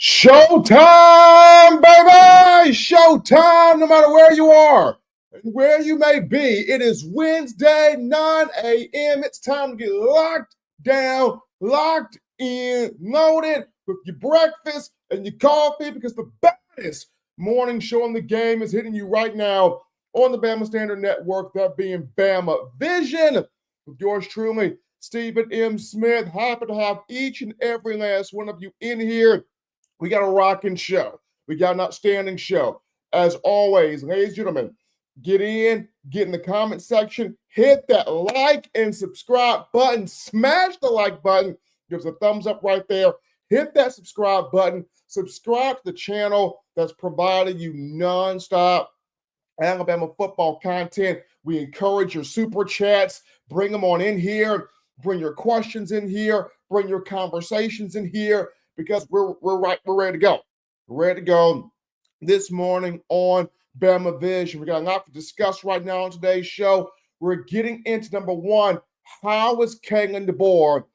Showtime, baby! Showtime, no matter where you are and where you may be. It is Wednesday, 9 a.m. It's time to get locked down, locked in, loaded with your breakfast and your coffee because the baddest morning show on the game is hitting you right now on the Bama Standard Network, that being Bama Vision. With yours truly, Stephen M. Smith. Happy to have each and every last one of you in here. We got a rocking show. We got an outstanding show. As always, ladies and gentlemen, get in the comment section, hit that like and subscribe button, smash the like button, give us a thumbs up right there, hit that subscribe button, subscribe to the channel that's providing you nonstop Alabama football content. We encourage your super chats. Bring them on in here. Bring your questions in here. Bring your conversations in here because we're ready to go. We're ready to go this morning on Bama Vision. We got a lot to discuss right now on today's show. We're getting into number one. How is Kalen DeBoer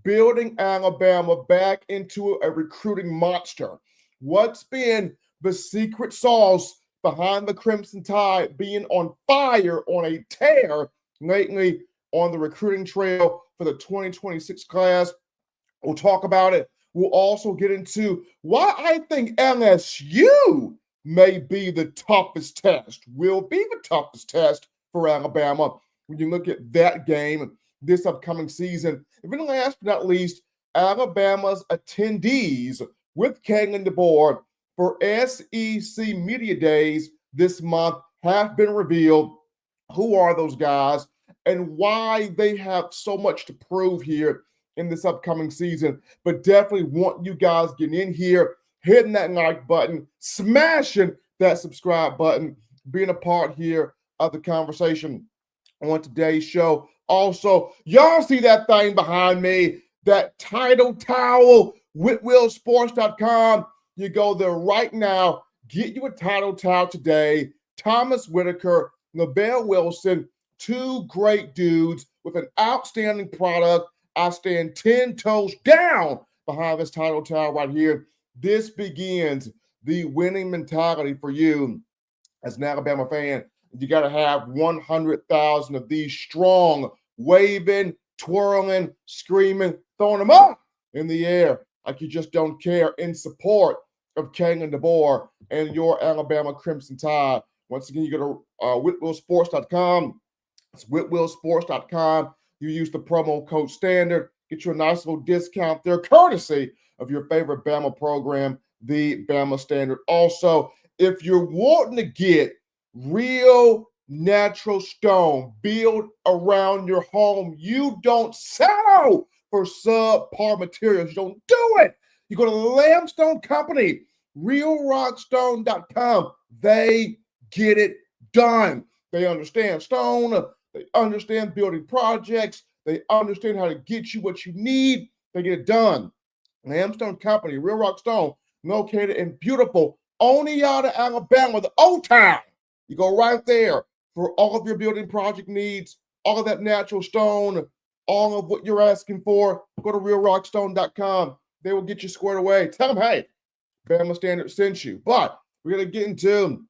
building Alabama back into a recruiting monster? What's been the secret sauce behind the Crimson Tide being on fire, on a tear lately on the recruiting trail for the 2026 class? We'll talk about it. We'll also get into why I think LSU may be the toughest test, will be the toughest test for Alabama when you look at that game this upcoming season. And then last but not least, Alabama's attendees with Kalen DeBoer for SEC Media Days this month have been revealed. Who are those guys and why they have so much to prove here in this upcoming season? But definitely want you guys getting in here, hitting that like button, smashing that subscribe button, being a part here of the conversation on today's show. Also, y'all see that thing behind me, that title towel, WhitwillSports.com. You go there right now, get you a title towel today. Thomas Whitaker, Lavelle Wilson, two great dudes with an outstanding product. I stand 10 toes down behind this title towel right here. This begins the winning mentality for you as an Alabama fan. You got to have 100,000 of these strong, waving, twirling, screaming, throwing them up in the air like you just don't care, in support of Kalen DeBoer and your Alabama Crimson Tide. Once again, you go to WhitwillSports.com. It's WhitwillSports.com. You use the promo code STANDARD, get you a nice little discount there, courtesy of your favorite Bama program, the Bama Standard. Also, if you're wanting to get real natural stone built around your home, you don't settle for subpar materials. You don't do it. You go to the Lamstone Company, realrockstone.com. They get it done. They understand stone. They understand building projects. They understand how to get you what you need. They get it done. Lamstone Company, Real Rock Stone, located in beautiful Oneonta, Alabama, the Old Town. You go right there for all of your building project needs, all of that natural stone, all of what you're asking for. Go to realrockstone.com. They will get you squared away. Tell them, hey, Bama Standard sent you. But we're going to get into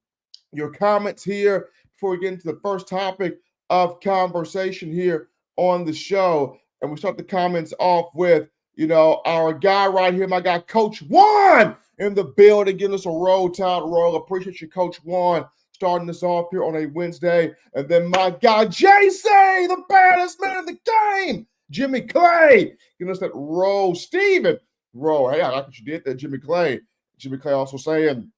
your comments here before we get into the first topic of conversation here on the show. And we start the comments off with, our guy right here, my guy, Coach Juan, in the building, giving us a roll tide roll. Appreciate you, Coach Juan, starting us off here on a Wednesday. And then my guy, JC, the baddest man in the game, Jimmy Clay, giving us that roll. Steven, roll. Hey, I like what you did there, Jimmy Clay. Jimmy Clay also saying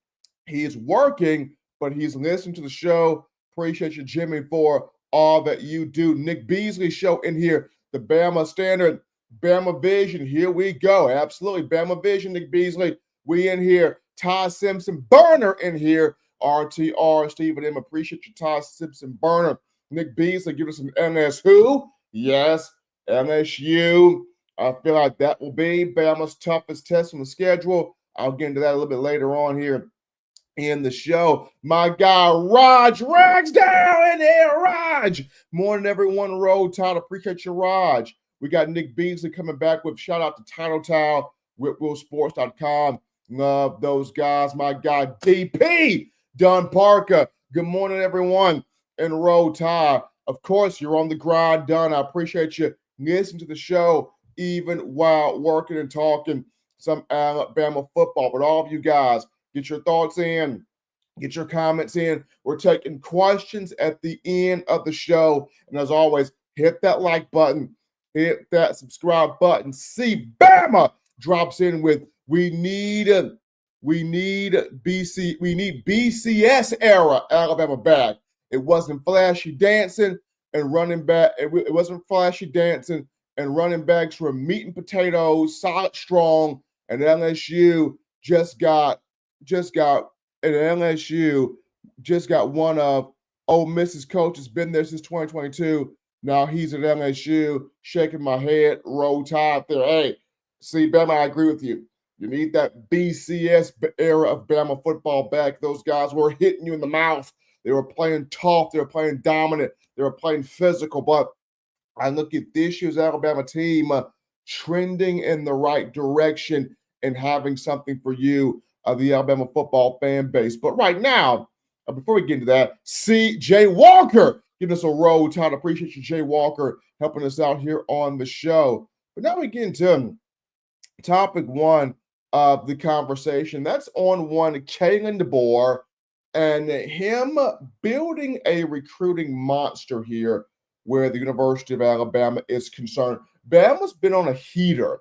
he is working, but he's listening to the show. Appreciate you, Jimmy, for all that you do. Nick Beasley show in here, the Bama Standard, Bama Vision. Here we go. Absolutely. Bama Vision, Nick Beasley. We in here. Ty Simpson Burner in here. RTR, Stephen M. Appreciate you, Ty Simpson Burner. Nick Beasley, give us some NS who? Yes, LSU. I feel like that will be Bama's toughest test on the schedule. I'll get into that a little bit later on here in the show. My guy, Raj Ragsdale in here. Raj, morning everyone. Road Tide. Appreciate you, Raj. We got Nick Beasley coming back with shout out to Title Towel, WhitwillSports.com. Love those guys. My guy, DP, Kadyn Proctor. Good morning, everyone. In Roll Tide. Of course, you're on the grind, Don. I appreciate you listening to the show, even while working and talking some Alabama football. But all of you guys, get your thoughts in. Get your comments in. We're taking questions at the end of the show. And as always, hit that like button, hit that subscribe button. See, Bama drops in with we need BCS era Alabama back. It wasn't flashy dancing and running back. It wasn't flashy dancing and running backs were meat and potatoes, solid, strong. And LSU just got and LSU just got one of Ole Miss's coaches, been there since 2022. Now he's at LSU, shaking my head, Roll Tide there. Hey, see, Bama, I agree with you. You need that BCS era of Bama football back. Those guys were hitting you in the mouth. They were playing tough. They were playing dominant. They were playing physical. But I look at this year's Alabama team trending in the right direction and having something for you, the Alabama football fan base. But right now, before we get into that, see Jay Walker giving us a Roll Tide. Appreciate you, Jay Walker, helping us out here on the show. But now we get into topic one of the conversation. That's on one, Kalen DeBoer, and him building a recruiting monster here where the University of Alabama is concerned. Bama's been on a heater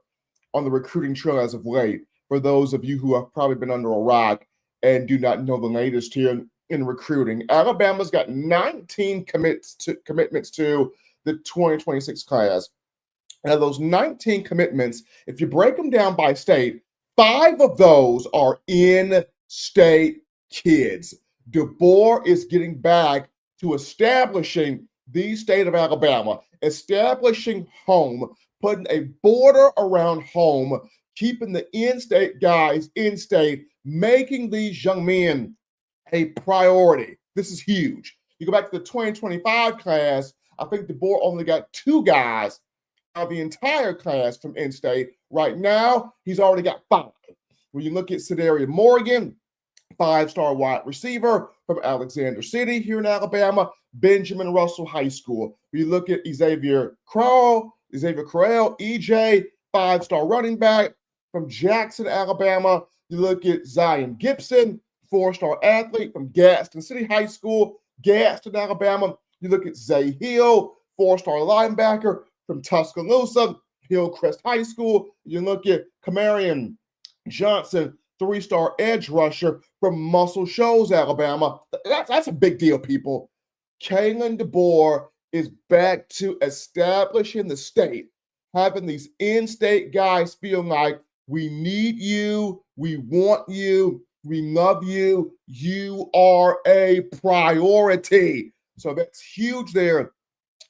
on the recruiting trail as of late. For those of you who have probably been under a rock and do not know the latest here in recruiting, Alabama's got 19 commitments to the 2026 class. Now, those 19 commitments, if you break them down by state, 5 of those are in-state kids. DeBoer is getting back to establishing the state of Alabama, establishing home, putting a border around home, keeping the in-state guys in-state, making these young men a priority. This is huge. You go back to the 2025 class, I think DeBoer only got 2 guys of the entire class from in-state. Right now, he's already got 5. When you look at Cedarian Morgan, 5-star wide receiver from Alexander City here in Alabama, Benjamin Russell High School. When you look at Xavier Crowell, EJ, 5-star running back from Jackson, Alabama. You look at Zion Gibson, 4-star athlete from Gaston City High School, Gaston, Alabama. You look at Zay Hill, 4-star linebacker from Tuscaloosa, Hillcrest High School. You look at Camarion Johnson, 3-star edge rusher from Muscle Shoals, Alabama. That's a big deal, people. Kalen DeBoer is back to establishing the state, having these in-state guys feel like we need you, we want you, we love you, you are a priority. So that's huge there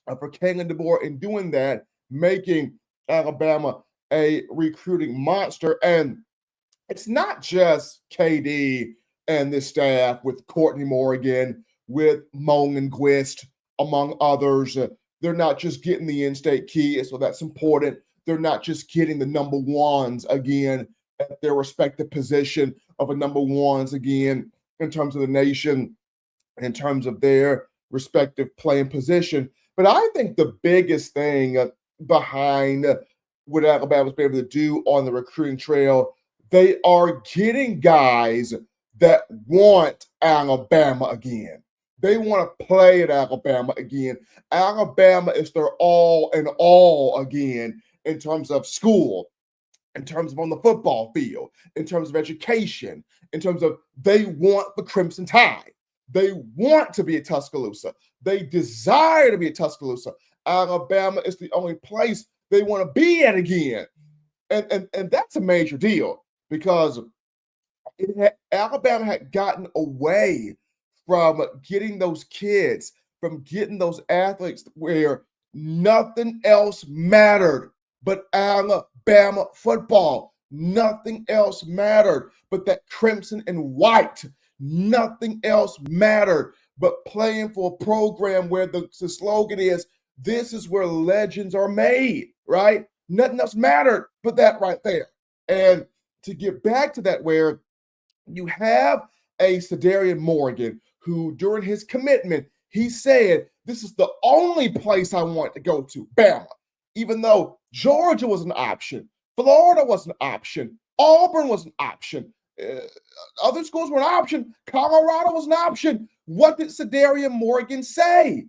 for Kalen DeBoer in doing that, making Alabama a recruiting monster. And it's not just KD and this staff with Courtney Morgan, with Molenquist, among others. They're not just getting the in-state kids, so that's important. They're not just getting the number ones again at their respective position of a number ones again in terms of the nation, in terms of their respective playing position. But I think the biggest thing behind what Alabama's been able to do on the recruiting trail, they are getting guys that want Alabama again. They want to play at Alabama again. Alabama is their all in all again in terms of school, in terms of on the football field, in terms of education, in terms of they want the Crimson Tide. They want to be at Tuscaloosa. They desire to be at Tuscaloosa. Alabama is the only place they want to be at again. And that's a major deal because Alabama had gotten away from getting those kids, from getting those athletes where nothing else mattered but Alabama football. Nothing else mattered but that crimson and white. Nothing else mattered but playing for a program where the slogan is, this is where legends are made, right? Nothing else mattered but that right there. And to get back to that where you have a Sadarian Morgan who, during his commitment, he said, this is the only place I want to go to, Bama. Even though Georgia was an option, Florida was an option, Auburn was an option, other schools were an option, Colorado was an option. What did Sadarian Morgan say?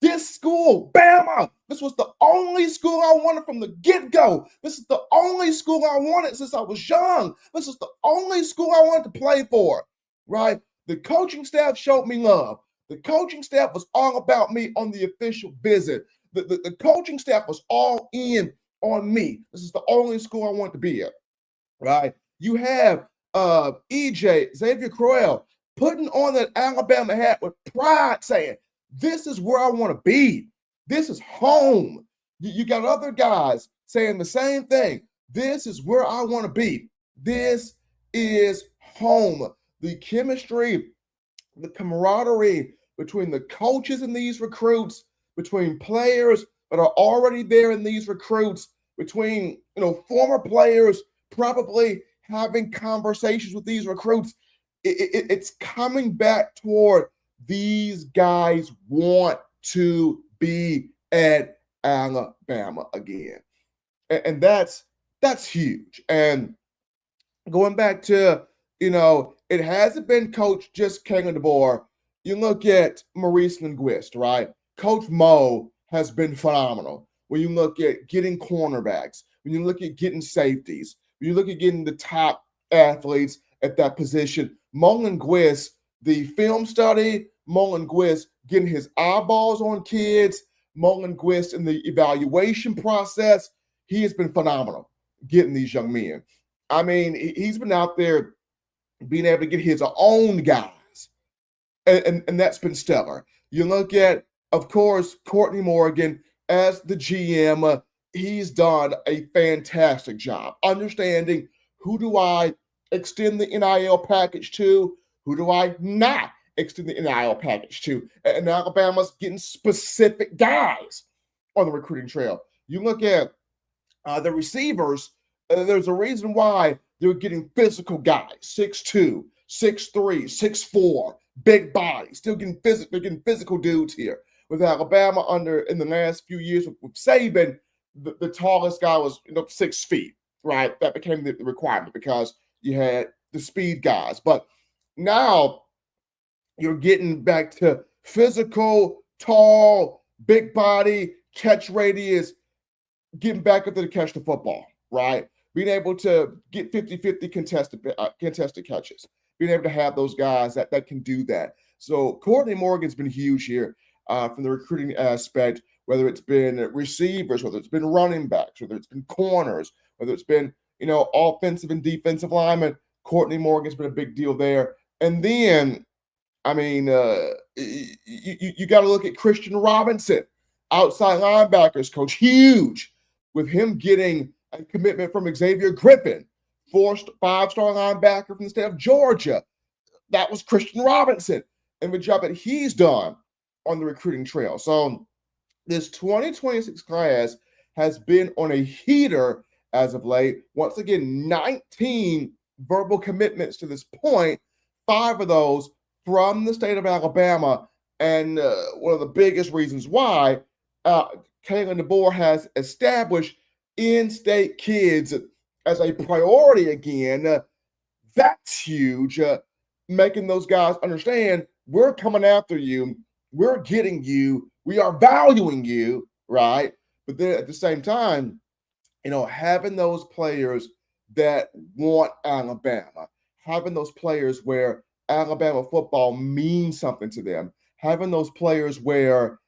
This school, Bama, this was the only school I wanted from the get-go. This is the only school I wanted since I was young. This is the only school I wanted to play for, right? The coaching staff showed me love. The coaching staff was all about me on the official visit. The coaching staff was all in on me. This is the only school I want to be at, right? You have EJ, Xavier Crowell, putting on that Alabama hat with pride, saying, this is where I want to be. This is home. You got other guys saying the same thing. This is where I want to be. This is home. The chemistry, the camaraderie between the coaches and these recruits, between players that are already there in these recruits, between former players probably having conversations with these recruits, it's coming back toward these guys want to be at Alabama again. And that's huge. And going back to, it hasn't been Coach just Kalen DeBoer. You look at Maurice Linguist, right? Coach Mo has been phenomenal. When you look at getting cornerbacks, when you look at getting safeties, when you look at getting the top athletes at that position, Mo Linguist, the film study, Mo Linguist getting his eyeballs on kids, Mo Linguist in the evaluation process, he has been phenomenal getting these young men. I mean, he's been out there being able to get his own guys, and that's been stellar. You look at, of course, Courtney Morgan as the GM. He's done a fantastic job understanding who do I extend the NIL package to, who do I not extend the NIL package to. And Alabama's getting specific guys on the recruiting trail. You look at the receivers, there's a reason why they're getting physical guys, 6'2", 6'3", 6'4", big bodies. They're getting physical dudes here. With Alabama in the last few years with Saban, the tallest guy was 6 feet, right? That became the requirement because you had the speed guys. But now you're getting back to physical, tall, big body, catch radius, getting back up to catch the football, right? Being able to get 50-50 contested catches, being able to have those guys that can do that. So Courtney Morgan's been huge here from the recruiting aspect, whether it's been receivers, whether it's been running backs, whether it's been corners, whether it's been, offensive and defensive linemen. Courtney Morgan's been a big deal there. And then, I mean, you got to look at Christian Robinson, outside linebackers coach, huge, with him getting a commitment from Xavier Griffin, five-star linebacker from the state of Georgia. That was Christian Robinson and the job that he's done on the recruiting trail. So this 2026 class has been on a heater as of late. Once again, 19 verbal commitments to this point, 5 of those from the state of Alabama. And one of the biggest reasons why Kalen DeBoer has established in-state kids as a priority again. That's huge. Making those guys understand we're coming after you, we're getting you, we are valuing you, right? But then at the same time, having those players that want Alabama, having those players where Alabama football means something to them, having those players where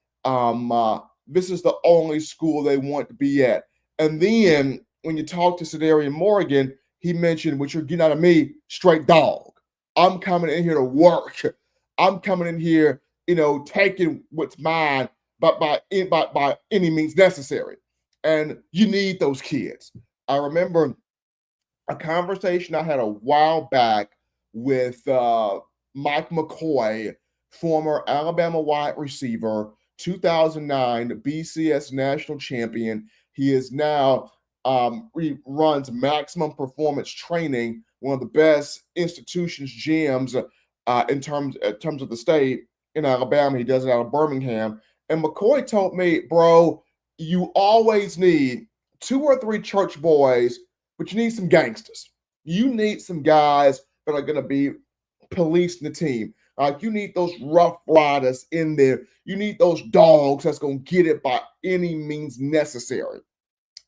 this is the only school they want to be at. And then when you talk to Sadarian Morgan, he mentioned, what you're getting out of me, straight dog. I'm coming in here to work. I'm coming in here, taking what's mine, but by any means necessary. And you need those kids. I remember a conversation I had a while back with Mike McCoy, former Alabama wide receiver, 2009 BCS national champion. He is now runs maximum performance training, one of the best institutions, gyms in terms of the state in Alabama. He does it out of Birmingham. And McCoy told me, bro, you always need 2 or 3 church boys, but you need some gangsters. You need some guys that are going to be policing the team. Like you need those rough riders in there. You need those dogs that's going to get it by any means necessary.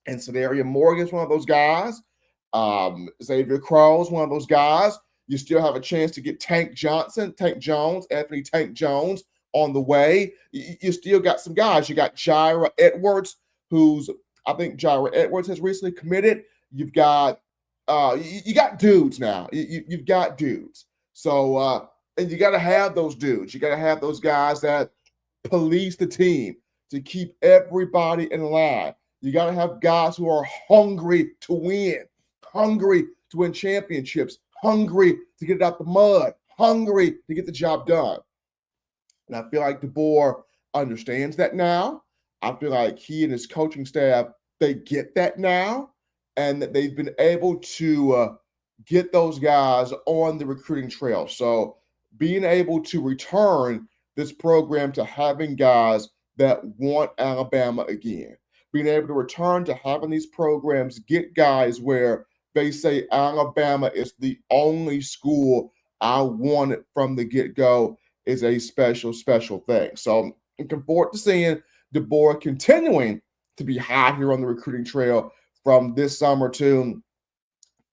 And Scenario Morgan's one of those guys. Xavier Crow's one of those guys. You still have a chance to get Tank Jones, Anthony Tank Jones on the way. You still got some guys. You got Jaira Edwards, I think Jaira Edwards has recently committed. You've got you got dudes now. You've got dudes. So and you got to have those dudes. You got to have those guys that police the team to keep everybody in line. You got to have guys who are hungry to win championships, hungry to get it out the mud, hungry to get the job done. And I feel like DeBoer understands that now. I feel like he and his coaching staff, they get that now, and that they've been able to get those guys on the recruiting trail. So being able to return this program to having guys that want Alabama again, being able to return to having these programs get guys where they say Alabama is the only school I wanted from the get-go is a special, special thing. So I'm looking forward to seeing DeBoer continuing to be hot here on the recruiting trail from this summer to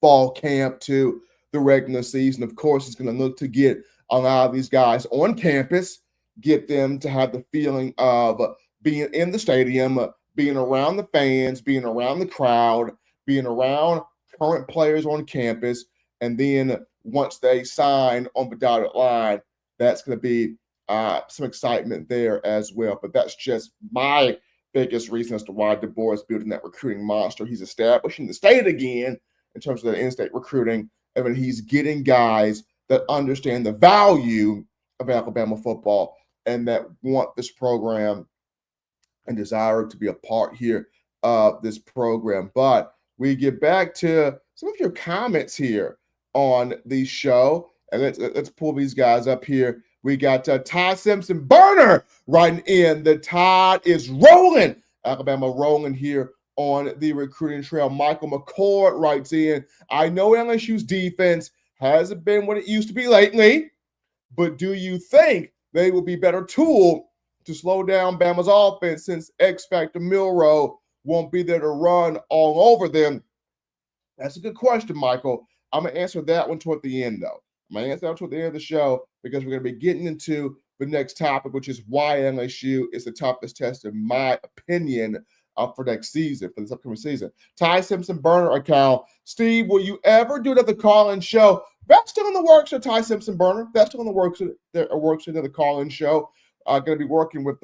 fall camp to the regular season. Of course, he's going to look to get a lot of these guys on campus, get them to have the feeling of being in the stadium, being around the fans, being around the crowd, being around current players on campus. And then once they sign on the dotted line, that's going to be some excitement there as well. But that's just my biggest reason as to why DeBoer is building that recruiting monster. He's establishing the state again in terms of the in-state recruiting, and then he's getting guys that understand the value of Alabama football and that want this program and desire to be a part here of this program. But we get back to some of your comments here on the show, and let's pull these guys up here. We got Ty Simpson Burner writing in. The tide is rolling. Alabama rolling here on the recruiting trail. Michael McCord writes in, I know LSU's defense hasn't been what it used to be lately, but do you think they will be better tool to slow down Bama's offense since X Factor Milroe won't be there to run all over them? That's a good question, Michael. I'm going to answer that one toward the end, though. I'm going to answer that toward the end of the show because we're going to be getting into the next topic, which is why LSU is the toughest test, in my opinion, for next season, for this upcoming season. Ty Simpson Burner account. Steve, will you ever do another call-in show? That's still in the works of Ty Simpson Burner. That's still in the works of the call-in show. Going to be working with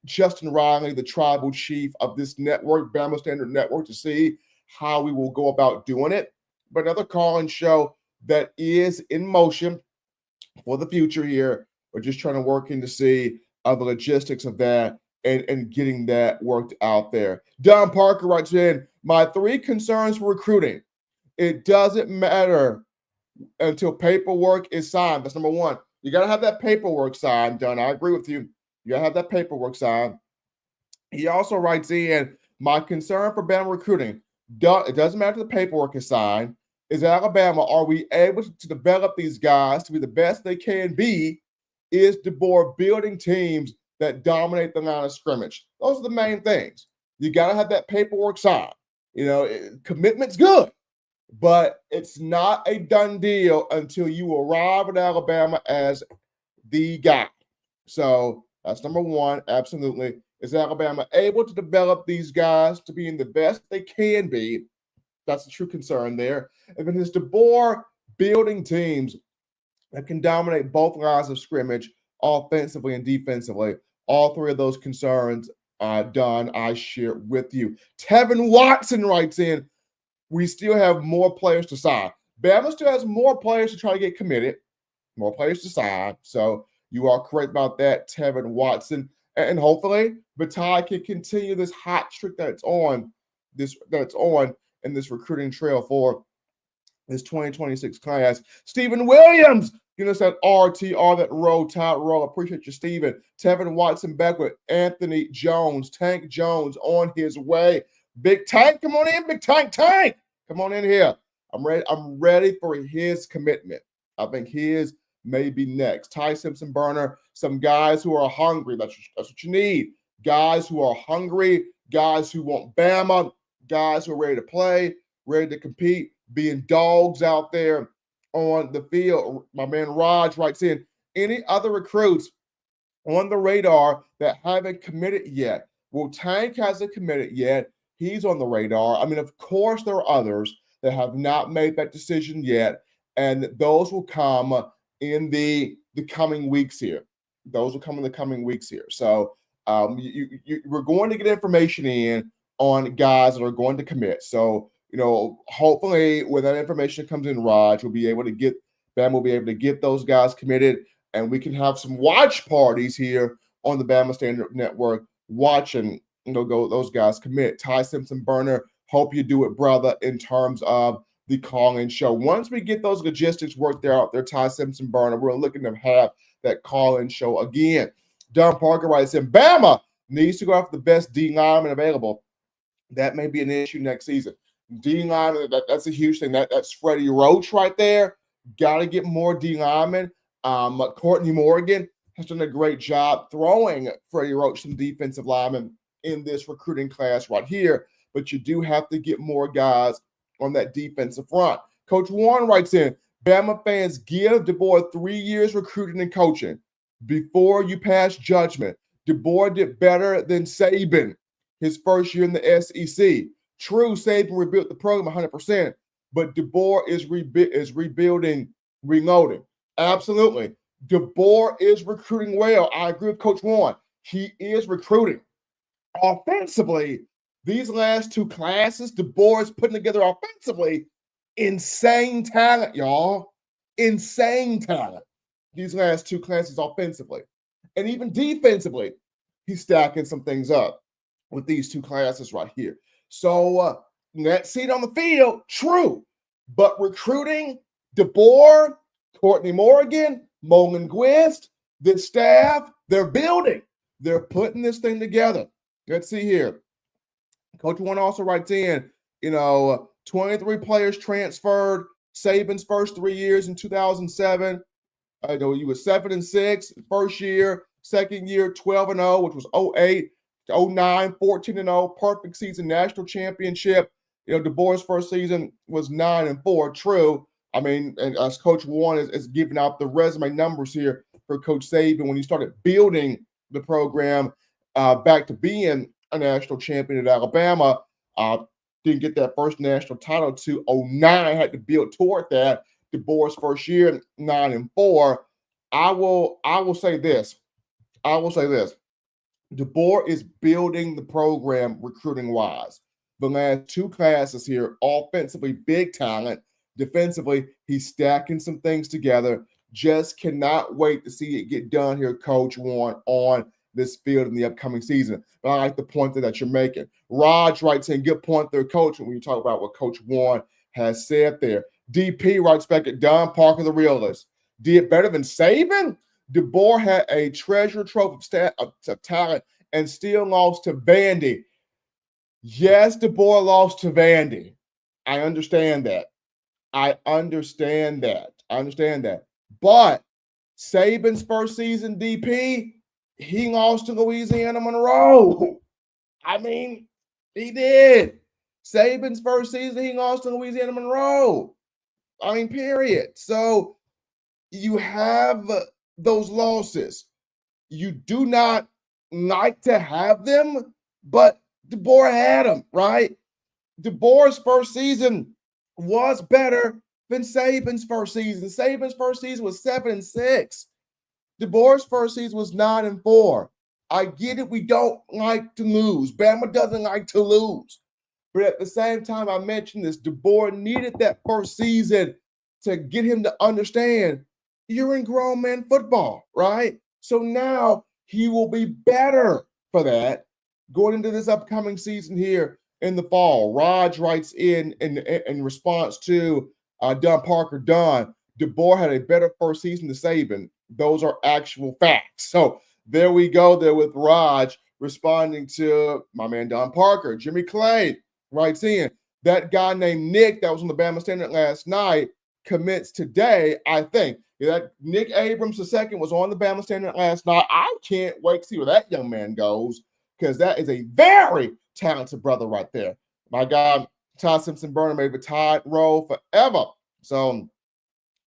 Justin Riley, the tribal chief of this network, Bama Standard Network, to see how we will go about doing it. But another call-in show that is in motion for the future here. We're just trying to work in to see the logistics of that and getting that worked out there. Don Parker writes in, my 3 concerns for recruiting. It doesn't matter until paperwork is signed. That's number 1. You got to have that paperwork signed, Don. I agree with you. You got to have that paperwork signed. He also writes in, my concern for Bama recruiting, it doesn't matter if the paperwork is signed. Is Alabama, are we able to develop these guys to be the best they can be? Is DeBoer building teams that dominate the line of scrimmage? Those are the main things. You got to have that paperwork signed. You know, commitment's good, but it's not a done deal until you arrive at Alabama as the guy. So that's number 1, absolutely. Is Alabama able to develop these guys to being the best they can be? That's the true concern there. And then is DeBoer building teams that can dominate both lines of scrimmage, offensively and defensively? All 3 of those concerns, Don, I share with you. Tevin Watson writes in, we still have more players to sign. Bama still has more players to try to get committed, more players to sign. So you are correct about that, Tevin Watson. And hopefully, the Tide can continue this hot streak that it's on that's on in this recruiting trail for this 2026 class. Stephen Williams, give us that RTR, that roll, tide roll. Appreciate you, Stephen. Tevin Watson back with Anthony Jones. Tank Jones on his way. Big Tank, come on in, Big Tank. Come on in here. I'm ready for his commitment. I think his may be next. Ty Simpson Burner, some guys who are hungry. That's what you need. Guys who are hungry, guys who want Bama, guys who are ready to play, ready to compete, being dogs out there on the field. My man Raj writes in, any other recruits on the radar that haven't committed yet? Well, Tank hasn't committed yet. He's on the radar. I mean, of course, there are others that have not made that decision yet, and those will come in the coming weeks here. Those will come in the coming weeks here. So we're going to get information in on guys that are going to commit. So, hopefully when that information comes in, Raj will be able to get those guys committed, and we can have some watch parties here on the Bama Standard Network watching, those guys commit. Ty Simpson Burner, hope you do it, brother, in terms of the call-in show. Once we get those logistics worked out there, Ty Simpson Burner, we're looking to have that call-in show again. Don Parker writes in, Bama needs to go after the best D lineman available. That may be an issue next season. D lineman, that's a huge thing. That's Freddie Roach right there. Got to get more D linemen. Courtney Morgan has done a great job throwing Freddie Roach some defensive linemen in this recruiting class right here. But you do have to get more guys on that defensive front. Coach Warren writes in, Bama fans, give DeBoer 3 years recruiting and coaching before you pass judgment. DeBoer did better than Saban his first year in the SEC. True, Saban rebuilt the program 100%, but DeBoer is rebuilding, reloading. Absolutely. DeBoer is recruiting well. I agree with Coach Warren. He is recruiting. Offensively, these last two classes, DeBoer is putting together offensively insane talent, y'all. Insane talent. These last two classes offensively. And even defensively, he's stacking some things up with these two classes right here. So that seat on the field, true. But recruiting, DeBoer, Courtney Morgan, Molen Gwist, the staff, they're building. They're putting this thing together. Let's see here. Coach One also writes in, 23 players transferred. Saban's first 3 years in 2007. I know he was 7-6 first year, second year 12-0, which was 08, 09, 14-0, perfect season, national championship. DeBoer's first season was 9-4. True. I mean, and as Coach One is giving out the resume numbers here for Coach Saban when he started building the program back to being a national champion at Alabama. Didn't get that first national title to 09, had to build toward that. DeBoer's first year, 9-4. I will say this. DeBoer is building the program recruiting-wise. The last two classes here, offensively, big talent. Defensively, he's stacking some things together. Just cannot wait to see it get done here, Coach Warren, on this field in the upcoming season. But I like the point that you're making. Raj writes in, good point there, Coach, when you talk about what Coach Warren has said there. DP writes back at Don Parker, the realist. Did better than Saban? DeBoer had a treasure trove of talent and still lost to Vandy. Yes, DeBoer lost to Vandy. I understand that. But Saban's first season, DP, he lost to Louisiana Monroe. I mean, he did. Saban's first season, he lost to Louisiana Monroe. I mean, period. So you have those losses. You do not like to have them, but DeBoer had them, right? DeBoer's first season was better than Saban's first season. Saban's first season was 7-6. DeBoer's first season was 9-4. I get it. We don't like to lose. Bama doesn't like to lose. But at the same time, I mentioned this, DeBoer needed that first season to get him to understand you're in grown man football, right? So now he will be better for that going into this upcoming season here in the fall. Raj writes in response to Don Parker. Don, DeBoer had a better first season than Saban. Those are actual facts. So there we go there with Raj responding to my man Don Parker. Jimmy Clay writes in, that guy named Nick that was on the Bama Standard last night commits today, I think. That Nick Abrams II was on the Bama Standard last night. I can't wait to see where that young man goes, because that is a very talented brother right there. My God, Todd Simpson-Burner made the Tide roll forever. So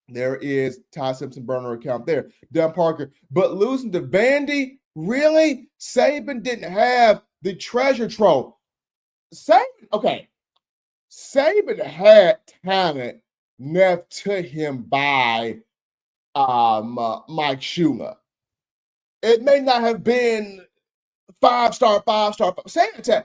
there is Todd Simpson-Burner account there. Don Parker. But losing to Vandy, really? Saban didn't have the treasure trove. Saban had talent left to him by Mike Shula. It may not have been five-star. Saban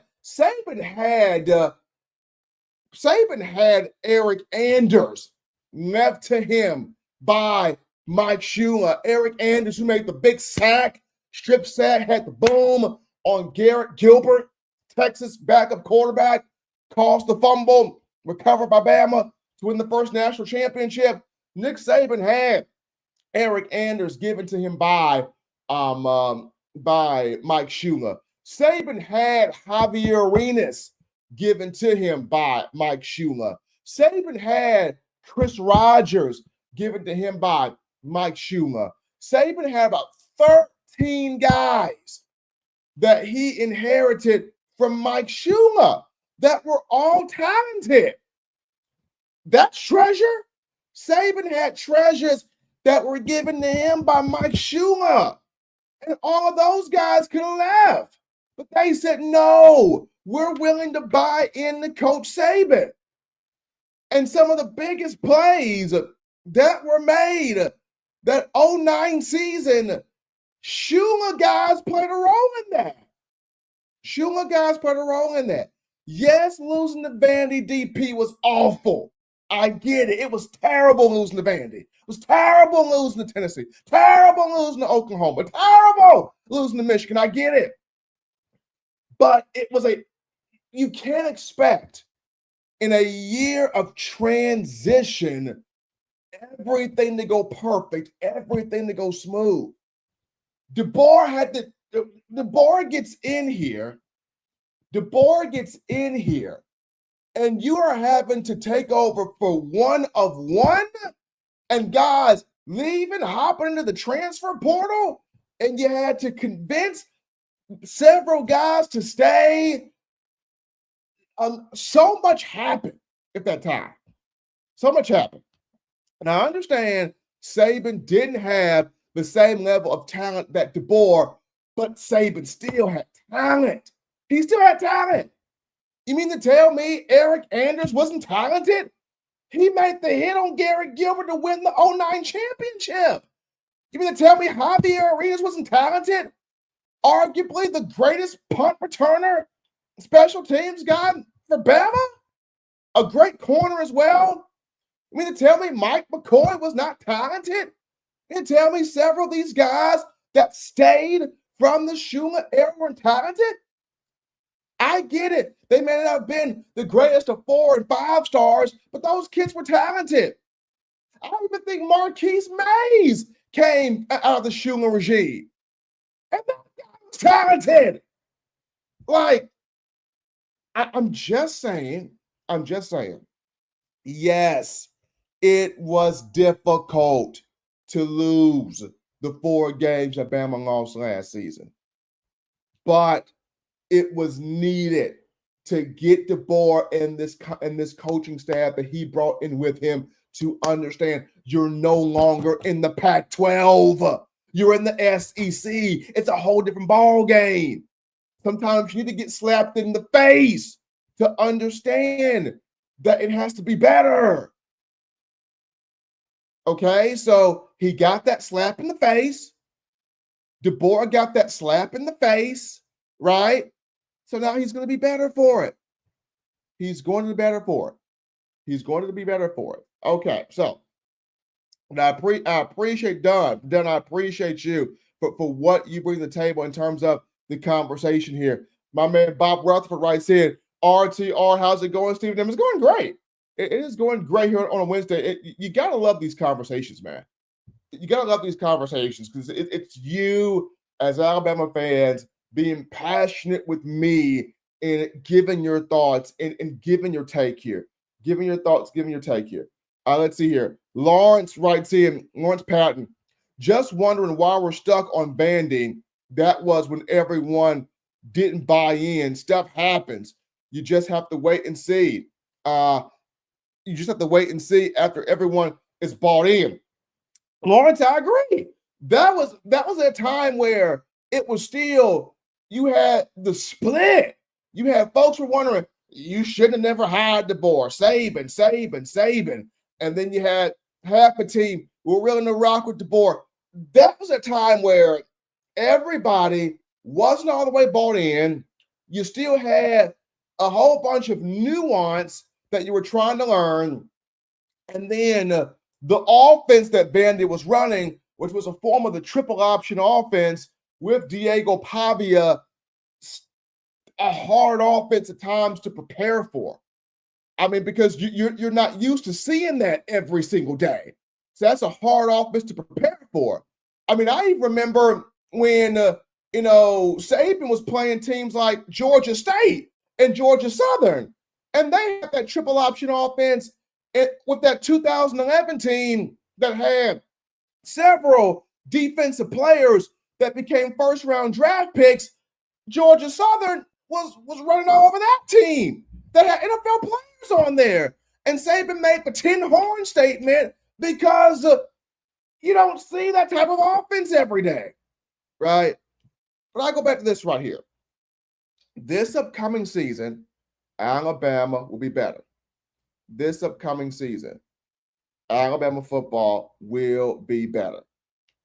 had Eric Anders left to him by Mike Shula. Eric Anders, who made the big sack, strip sack, had the boom on Garrett Gilbert, Texas backup quarterback, caused the fumble, recovered by Bama to win the first national championship. Nick Saban had Eric Anders given to him by Mike Shula. Saban had Javier Arenas given to him by Mike Shula. Saban had Chris Rogers given to him by Mike Shula. Saban had about 13 guys that he inherited from Mike Shula that were all talented. That's treasure. Saban had treasures that were given to him by Mike Shula. And all of those guys could have left. But they said, no, we're willing to buy into Coach Saban. And some of the biggest plays that were made, that 09 season, Shula guys played a role in that. Yes, losing to Vandy DP was awful. I get it. It was terrible losing to Vandy. It was terrible losing to Tennessee. Terrible losing to Oklahoma. Terrible losing to Michigan. I get it. But you can't expect in a year of transition everything to go perfect, everything to go smooth. DeBoer gets in here. And you are having to take over for one of one, and guys leaving, hopping into the transfer portal, and you had to convince several guys to stay. So much happened at that time. So much happened. And I understand Saban didn't have the same level of talent that DeBoer, but Saban still had talent. He still had talent. You mean to tell me Eric Anders wasn't talented? He made the hit on Garrett Gilbert to win the 09 championship. You mean to tell me Javier Arenas wasn't talented? Arguably the greatest punt returner, special teams guy for Bama? A great corner as well? You mean to tell me Mike McCoy was not talented? You mean to tell me several of these guys that stayed from the Shula era were talented? I get it. They may not have been the greatest of 4 and 5 stars, but those kids were talented. I don't even think Marquise Mays came out of the Shula regime. And that guy was talented. Like, I'm just saying, yes, it was difficult to lose the 4 games that Bama lost last season. But it was needed to get DeBoer and this coaching staff that he brought in with him to understand you're no longer in the Pac-12. You're in the SEC. It's a whole different ball game. Sometimes you need to get slapped in the face to understand that it has to be better. Okay, so he got that slap in the face. DeBoer got that slap in the face, right? So now he's going to be better for it. He's going to be better for it. Okay, so now I appreciate Don. Don, I appreciate you for what you bring to the table in terms of the conversation here. My man Bob Rutherford writes in, RTR, how's it going, Steve? It's going great. It is going great here on a Wednesday. You got to love these conversations, man. You got to love these conversations because it's you as Alabama fans being passionate with me and giving your thoughts and giving your take here. Giving your thoughts, giving your take here. Let's see here. Lawrence writes in, Lawrence Patton, just wondering why we're stuck on banding. That was when everyone didn't buy in. Stuff happens. You just have to wait and see. You just have to wait and see after everyone is bought in. Lawrence, I agree. That was a time where it was still, you had the split. You had folks were wondering, you should have never hired DeBoer, Saban. And then you had half the team who were willing to rock with DeBoer. That was a time where everybody wasn't all the way bought in. You still had a whole bunch of nuance that you were trying to learn. And then the offense that Vandy was running, which was a form of the triple option offense with Diego Pavia, a hard offense at times to prepare for. I mean, because you're not used to seeing that every single day. So that's a hard offense to prepare for. I mean, I even remember when, Saban was playing teams like Georgia State and Georgia Southern, and they had that triple option offense with that 2011 team that had several defensive players that became first-round draft picks. Georgia Southern was running all over that team. They had NFL players on there. And Saban made the tin horn statement because you don't see that type of offense every day, right? But I go back to this right here. This upcoming season, Alabama will be better. This upcoming season, Alabama football will be better.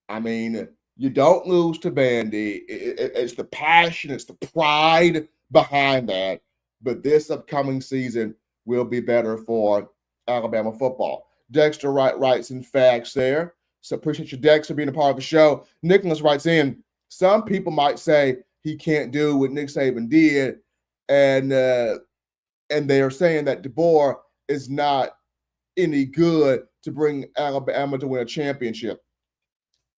I mean, you don't lose to Vandy. It's the passion, it's the pride behind that. But this upcoming season will be better for Alabama football. Dexter writes in facts there. So appreciate you, Dexter, being a part of the show. Nicholas writes in, some people might say he can't do what Nick Saban did, and they are saying that DeBoer is not any good to bring Alabama to win a championship.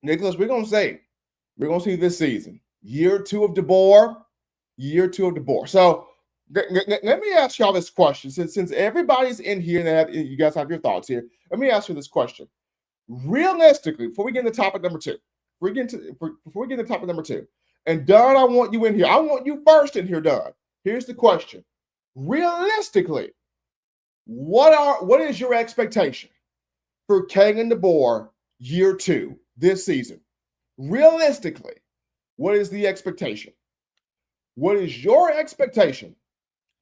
Nicholas, we're going to see this season. Year two of DeBoer. So let me ask y'all this question. Since everybody's in here and you guys have your thoughts here, let me ask you this question. Realistically, before we get into topic number two, and Don, I want you in here. I want you first in here, Don. Here's the question. Realistically, what is your expectation for Kalen DeBoer year two this season? Realistically, what is the expectation? What is your expectation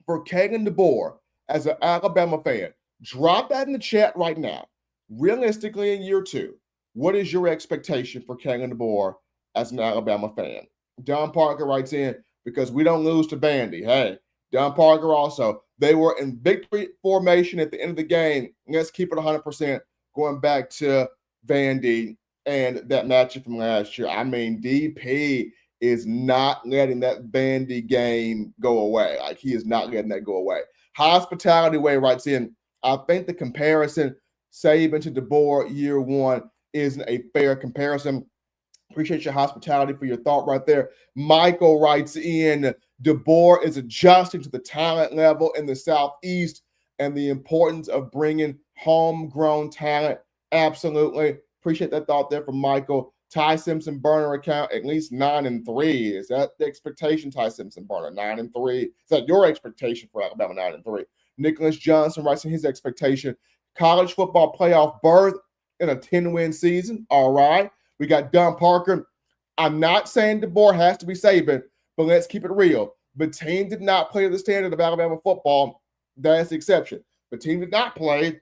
for Kalen DeBoer as an Alabama fan? Drop that in the chat right now. Realistically, in year two, what is your expectation for Kalen DeBoer as an Alabama fan? Don Parker writes in, because we don't lose to Vandy. Hey, Don Parker also, they were in victory formation at the end of the game. Let's keep it 100% going back to Vandy and that matchup from last year. I mean, DP is not letting that Vandy game go away. Like, he is not letting that go away. Hospitality Way writes in, I think the comparison Saban to DeBoer year one isn't a fair comparison. Appreciate your hospitality for your thought right there. Michael writes in, DeBoer is adjusting to the talent level in the Southeast and the importance of bringing homegrown talent. Absolutely. Appreciate that thought there from Michael. Ty Simpson burner account, at least 9-3. Is that the expectation, Ty Simpson burner? 9-3. Is that your expectation for Alabama, 9-3? Nicholas Johnson writes in his expectation, college football playoff berth in a 10-win season. All right. We got Don Parker. I'm not saying DeBoer has to be Saban, but let's keep it real. The team did not play to the standard of Alabama football. That's the exception. The team did not play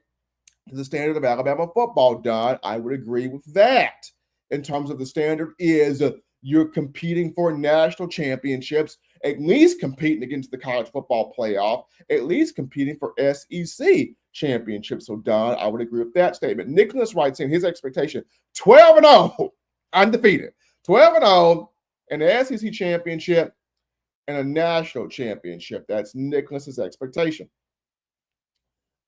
to the standard of Alabama football, Don. I would agree with that. In terms of the standard is you're competing for national championships, at least competing against the college football playoff, at least competing for SEC championships. So, Don, I would agree with that statement. Nicholas writes in his expectation, 12-0, undefeated. 12-0 in the SEC championship. and a national championship. That's Nicholas's expectation.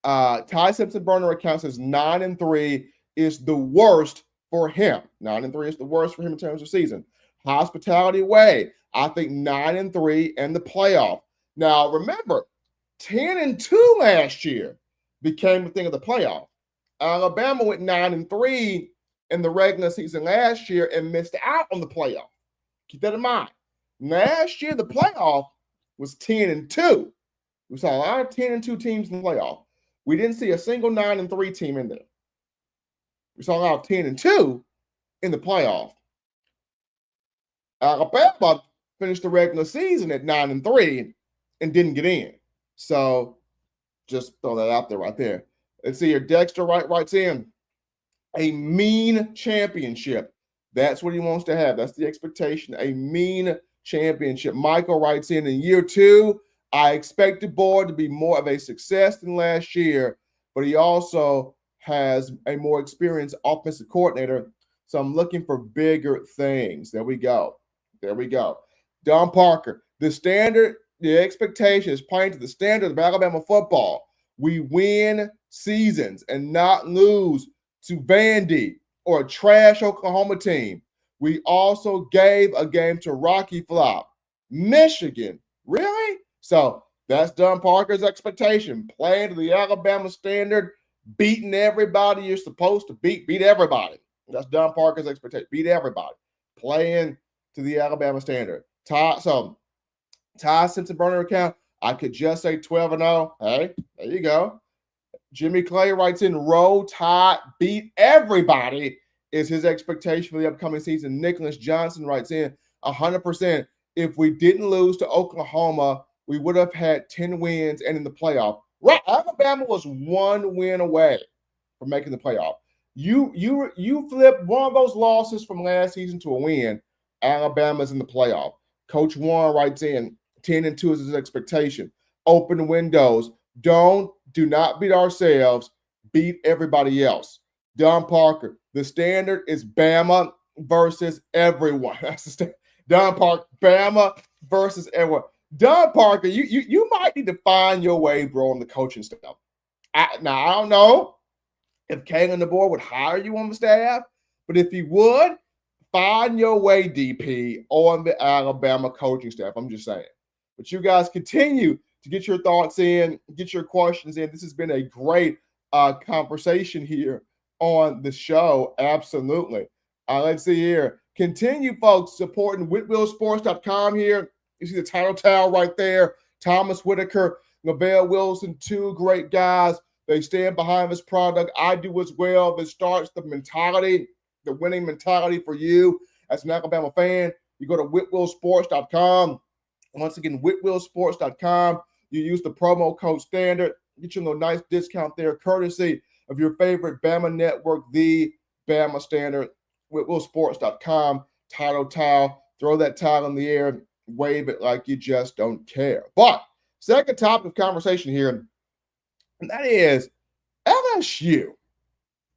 Ty Simpson burner account says 9-3 is the worst for him. 9-3 is the worst for him in terms of season. Hospitality way, I think 9-3 and the playoff. Now remember, 10-2 last year became the thing of the playoff. Alabama went 9-3 in the regular season last year and missed out on the playoff. Keep that in mind. Last year, the playoff was 10-2. We saw a lot of 10-2 teams in the playoff. We didn't see a single 9-3 team in there. We saw a lot of 10-2 in the playoff. Alabama finished the regular season at 9-3 and didn't get in. So just throw that out there right there. Let's see here. Dexter writes in a mean championship. That's what he wants to have. That's the expectation. A mean championship. Michael writes in year 2, I expect DeBoer to be more of a success than last year, but he also has a more experienced offensive coordinator. So I'm looking for bigger things. There we go. There we go. Don Parker, the expectation is playing to the standard of Alabama football. We win seasons and not lose to Vandy or a trash Oklahoma team. We also gave a game to Rocky Flop. Michigan. Really? So that's Don Parker's expectation. Playing to the Alabama standard, beating everybody you're supposed to beat everybody. That's Don Parker's expectation. Beat everybody. Playing to the Alabama standard. Ty Simpson burner account, I could just say 12-0. Hey, there you go. Jimmy Clay writes in, roll Tide, beat everybody is his expectation for the upcoming season. Nicholas Johnson writes in, 100%. If we didn't lose to Oklahoma, we would have had 10 wins and in the playoff. Right, Alabama was 1 win away from making the playoff. You flip one of those losses from last season to a win, Alabama's in the playoff. Coach Warren writes in, 10-2 is his expectation. Open windows. Do not beat ourselves. Beat everybody else. Don Parker, the standard is Bama versus everyone. That's the standard. Don Parker, Bama versus everyone. Don Parker, you might need to find your way, bro, on the coaching staff. Now, I don't know if Kalen DeBoer would hire you on the staff, but if he would, find your way, DP, on the Alabama coaching staff. I'm just saying. But you guys continue to get your thoughts in, get your questions in. This has been a great conversation here on the show. Absolutely. Let's see here. Continue, folks, supporting WhitwillSports.com here. You see the title towel right there. Thomas Whitaker, Lavelle Wilson, 2 great guys. They stand behind this product. I do as well. This starts the mentality, the winning mentality for you as an Alabama fan. You go to WhitwillSports.com. Once again, WhitwillSports.com. You use the promo code STANDARD. Get you a nice discount there, courtesy of your favorite Bama network, the Bama Standard. WhitwillSports.com. Title towel. Throw that towel in the air. Wave it like you just don't care. But second topic of conversation here, and that is LSU.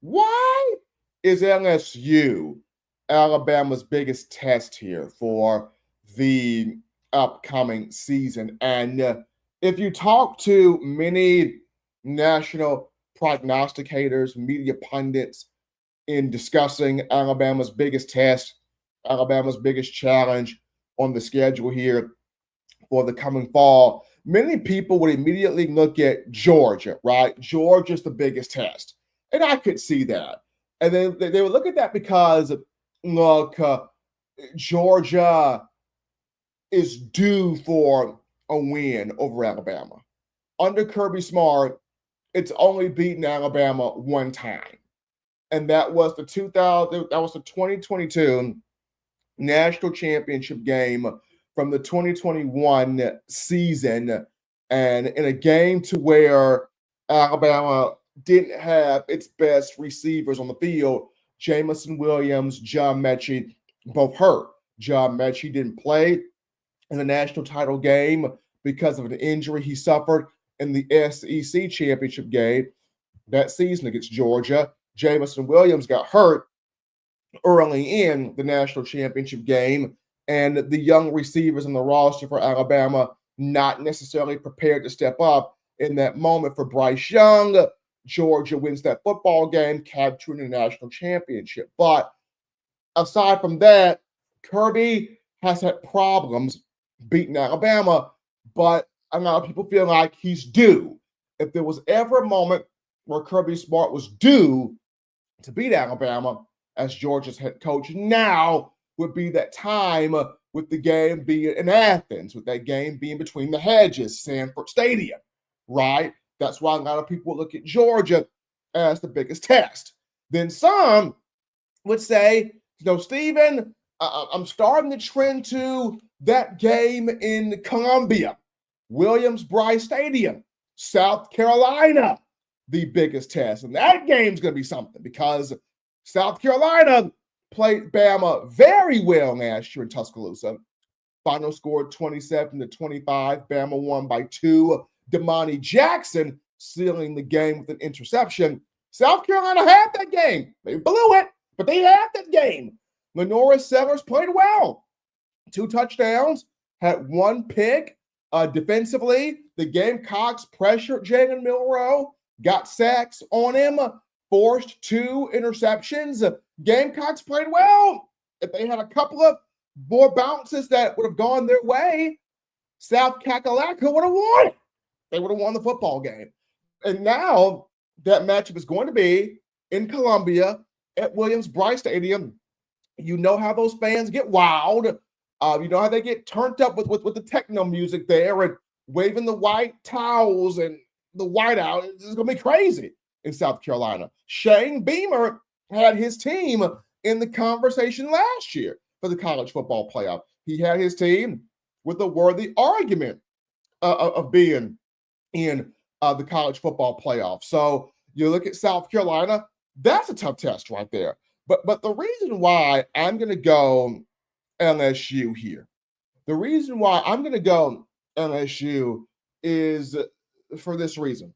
Why is LSU Alabama's biggest test here for the upcoming season? And if you talk to many national prognosticators, media pundits in discussing Alabama's biggest test, Alabama's biggest challenge on the schedule here for the coming fall, many people would immediately look at Georgia, right? Georgia's the biggest test. And I could see that. And then they would look at that because, look, Georgia is due for a win over Alabama. Under Kirby Smart, it's only beaten Alabama 1 time. And that was the 2022 national championship game from the 2021 season. And in a game to where Alabama didn't have its best receivers on the field, Jamison Williams, John Mechie, both hurt. John Mechie didn't play in the national title game because of an injury he suffered in the SEC championship game that season against Georgia. Jamison Williams got hurt early in the national championship game and the young receivers in the roster for Alabama not necessarily prepared to step up in that moment. For Bryce Young, Georgia wins that football game, capturing the national championship. But aside from that, Kirby has had problems beating Alabama, but a lot of people feel like he's due. If there was ever a moment where Kirby Smart was due to beat Alabama as Georgia's head coach, now would be that time with the game being in Athens, with that game being between the hedges, Sanford Stadium, right? That's why a lot of people look at Georgia as the biggest test. Then some would say, Stephen, I'm starting to trend to that game in Columbia, Williams-Brice Stadium, South Carolina, the biggest test. And that game's going to be something because South Carolina played Bama very well last year in Tuscaloosa. Final score 27-25. Bama won by 2. Damani Jackson sealing the game with an interception. South Carolina had that game. They blew it, but they had that game. Lenora Sellers played well. 2 touchdowns, had 1 pick. Defensively, the Gamecocks pressured Jalen Milroe, got sacks on him, forced 2 interceptions. Gamecocks played well. If they had a couple of more bounces that would have gone their way, South Kakalaka would have won. They would have won the football game. And now that matchup is going to be in Columbia at Williams-Brice Stadium. You know how those fans get wild. You know how they get turned up with the techno music there and waving the white towels and the whiteout. It's going to be crazy in South Carolina. Shane Beamer had his team in the conversation last year for the college football playoff. He had his team with a worthy argument of being in the college football playoff. So you look at South Carolina, that's a tough test right there. But the reason why I'm going to go LSU here, the reason why I'm going to go LSU is for this reason.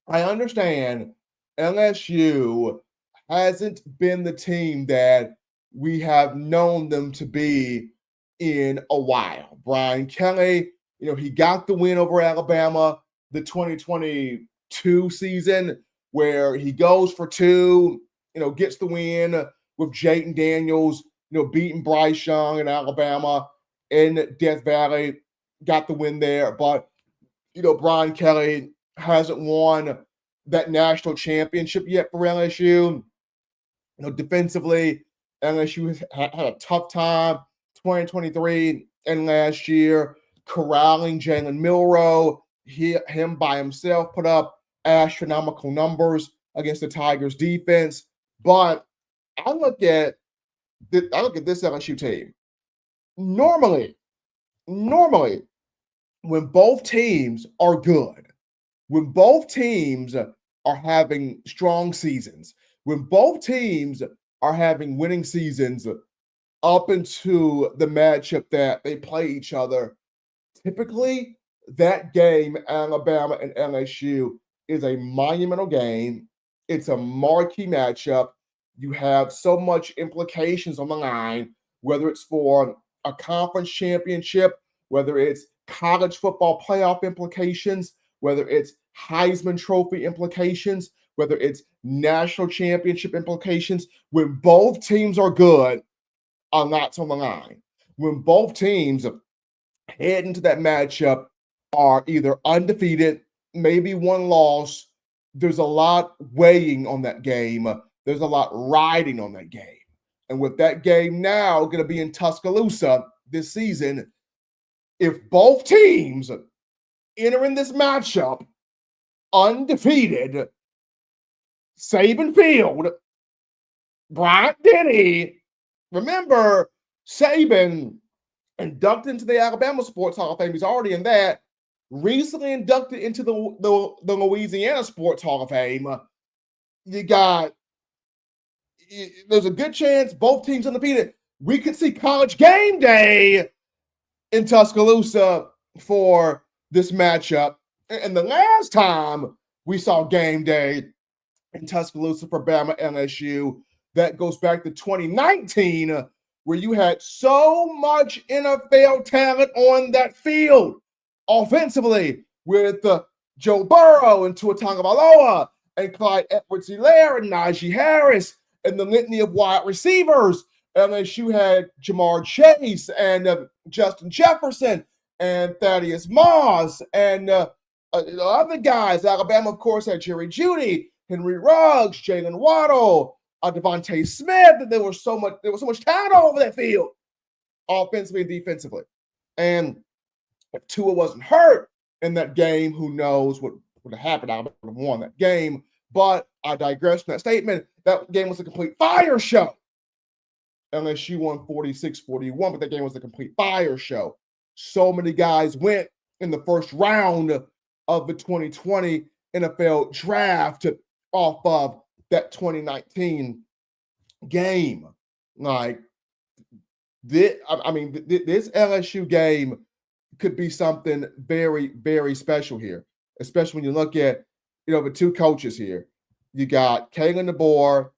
I understand LSU hasn't been the team that we have known them to be in a while. Brian Kelly, he got the win over Alabama the 2022 season where he goes for 2, gets the win with Jayden Daniels, beating Bryce Young in Alabama in Death Valley, got the win there. But, Brian Kelly hasn't won that national championship yet for LSU. Defensively, LSU had a tough time 2023 and last year, corralling Jalen Milroe. Him by himself put up astronomical numbers against the Tigers defense. But I look at this LSU team. Normally, when both teams are good, when both teams are having strong seasons, when both teams are having winning seasons up into the matchup that they play each other, typically that game, Alabama and LSU, is a monumental game. It's a marquee matchup. You have so much implications on the line, whether it's for a conference championship, whether it's college football playoff implications, whether it's Heisman Trophy implications, whether it's national championship implications. When both teams are good, a lot's on the line. When both teams head into that matchup are either undefeated, maybe 1 loss, there's a lot weighing on that game. There's a lot riding on that game. And with that game now going to be in Tuscaloosa this season, if both teams enter in this matchup undefeated, Saban Field, Bryant Denny, remember Saban inducted into the Alabama Sports Hall of Fame. He's already in that. Recently inducted into the Louisiana Sports Hall of Fame. There's a good chance both teams undefeated. We could see College Game Day in Tuscaloosa for this matchup. And the last time we saw Game Day in Tuscaloosa for Bama LSU, that goes back to 2019 where you had so much NFL talent on that field offensively with Joe Burrow and Tua Tagovailoa and Clyde Edwards-Helaire and Najee Harris and the litany of wide receivers. LSU had Jamar Chase and Justin Jefferson and Thaddeus Moss and other guys. Alabama, of course, had Jerry Jeudy, Henry Ruggs, Jalen Waddle, Devontae Smith. And there was so much talent all over that field, offensively and defensively. And if Tua wasn't hurt in that game, who knows what would have happened? I would have won that game. But I digress from that statement. That game was a complete fire show. LSU won 46-41, but that game was a complete fire show. So many guys went in the first round of the 2020 NFL draft off of that 2019 game. Like, this LSU game could be something very, very special here, especially when you look at, the two coaches here. You got Kalen DeBoer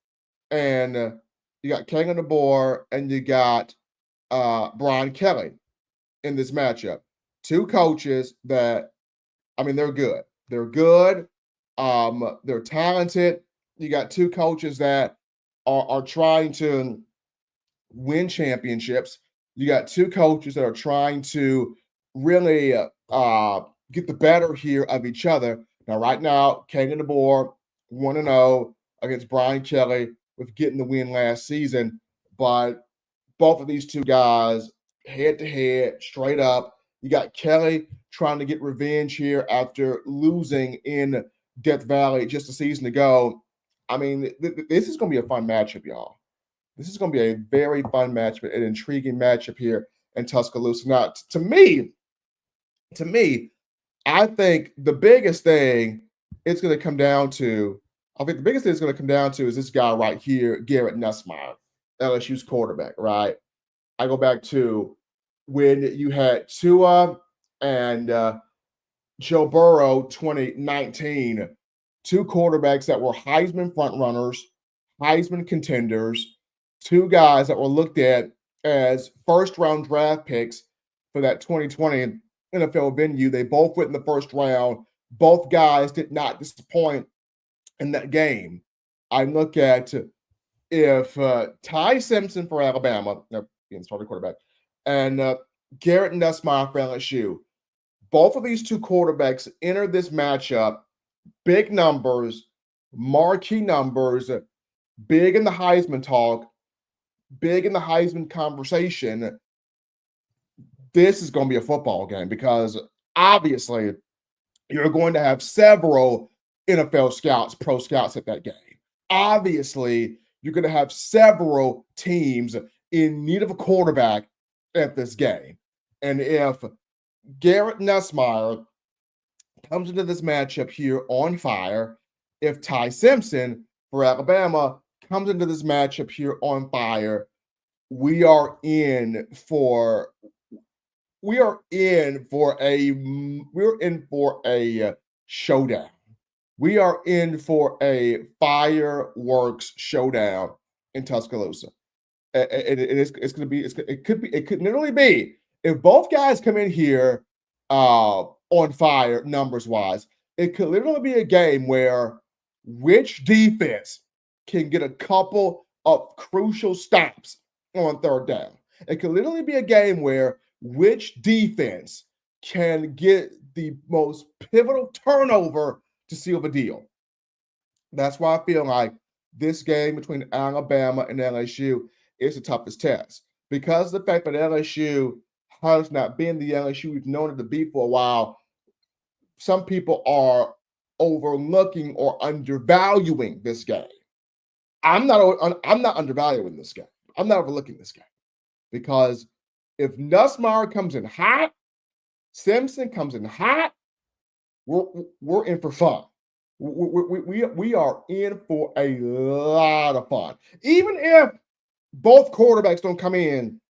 and you got Brian Kelly in this matchup. Two coaches that, they're good. They're good. They're talented. You got two coaches that are trying to win championships. You got two coaches that are trying to really get the better here of each other. Now, right now, Kalen DeBoer 1-0 against Brian Kelly with getting the win last season. But both of these two guys, head-to-head, straight up. You got Kelly trying to get revenge here after losing in Death Valley just a season ago. This is going to be a fun matchup, y'all. This is going to be a very fun matchup, an intriguing matchup here in Tuscaloosa. Now, to me, I think the biggest thing it's going to come down to, is this guy right here, Garrett Nussmeier, LSU's quarterback, right? I go back to when you had Tua and Joe Burrow 2019, two quarterbacks that were Heisman frontrunners, Heisman contenders, two guys that were looked at as first-round draft picks for that 2020 NFL venue. They both went in the first round. Both guys did not disappoint in that game. I look at if Ty Simpson for Alabama, being starting quarterback, and Garrett Nussmeier for LSU, both of these two quarterbacks enter this matchup, big numbers, marquee numbers, big in the Heisman talk, big in the Heisman conversation. This is going to be a football game because obviously you're going to have several NFL scouts, pro scouts at that game. Obviously, you're going to have several teams in need of a quarterback at this game. And if Garrett Nussmeier comes into this matchup here on fire, if Ty Simpson for Alabama comes into this matchup here on fire, we are in for a showdown. We are in for a fireworks showdown in Tuscaloosa. It could literally be, if both guys come in here on fire numbers wise, it could literally be a game where which defense can get a couple of crucial stops on third down. It could literally be a game where which defense can get the most pivotal turnover to seal the deal. That's why I feel like this game between Alabama and LSU is the toughest test, because of the fact that LSU has not been the LSU we've known it to be for a while. Some people are overlooking or undervaluing this game. I'm not undervaluing this game. I'm not overlooking this game, because if Nussmeier comes in hot, Simpson comes in hot, we're in for fun. We are in for a lot of fun. Even if both quarterbacks don't come in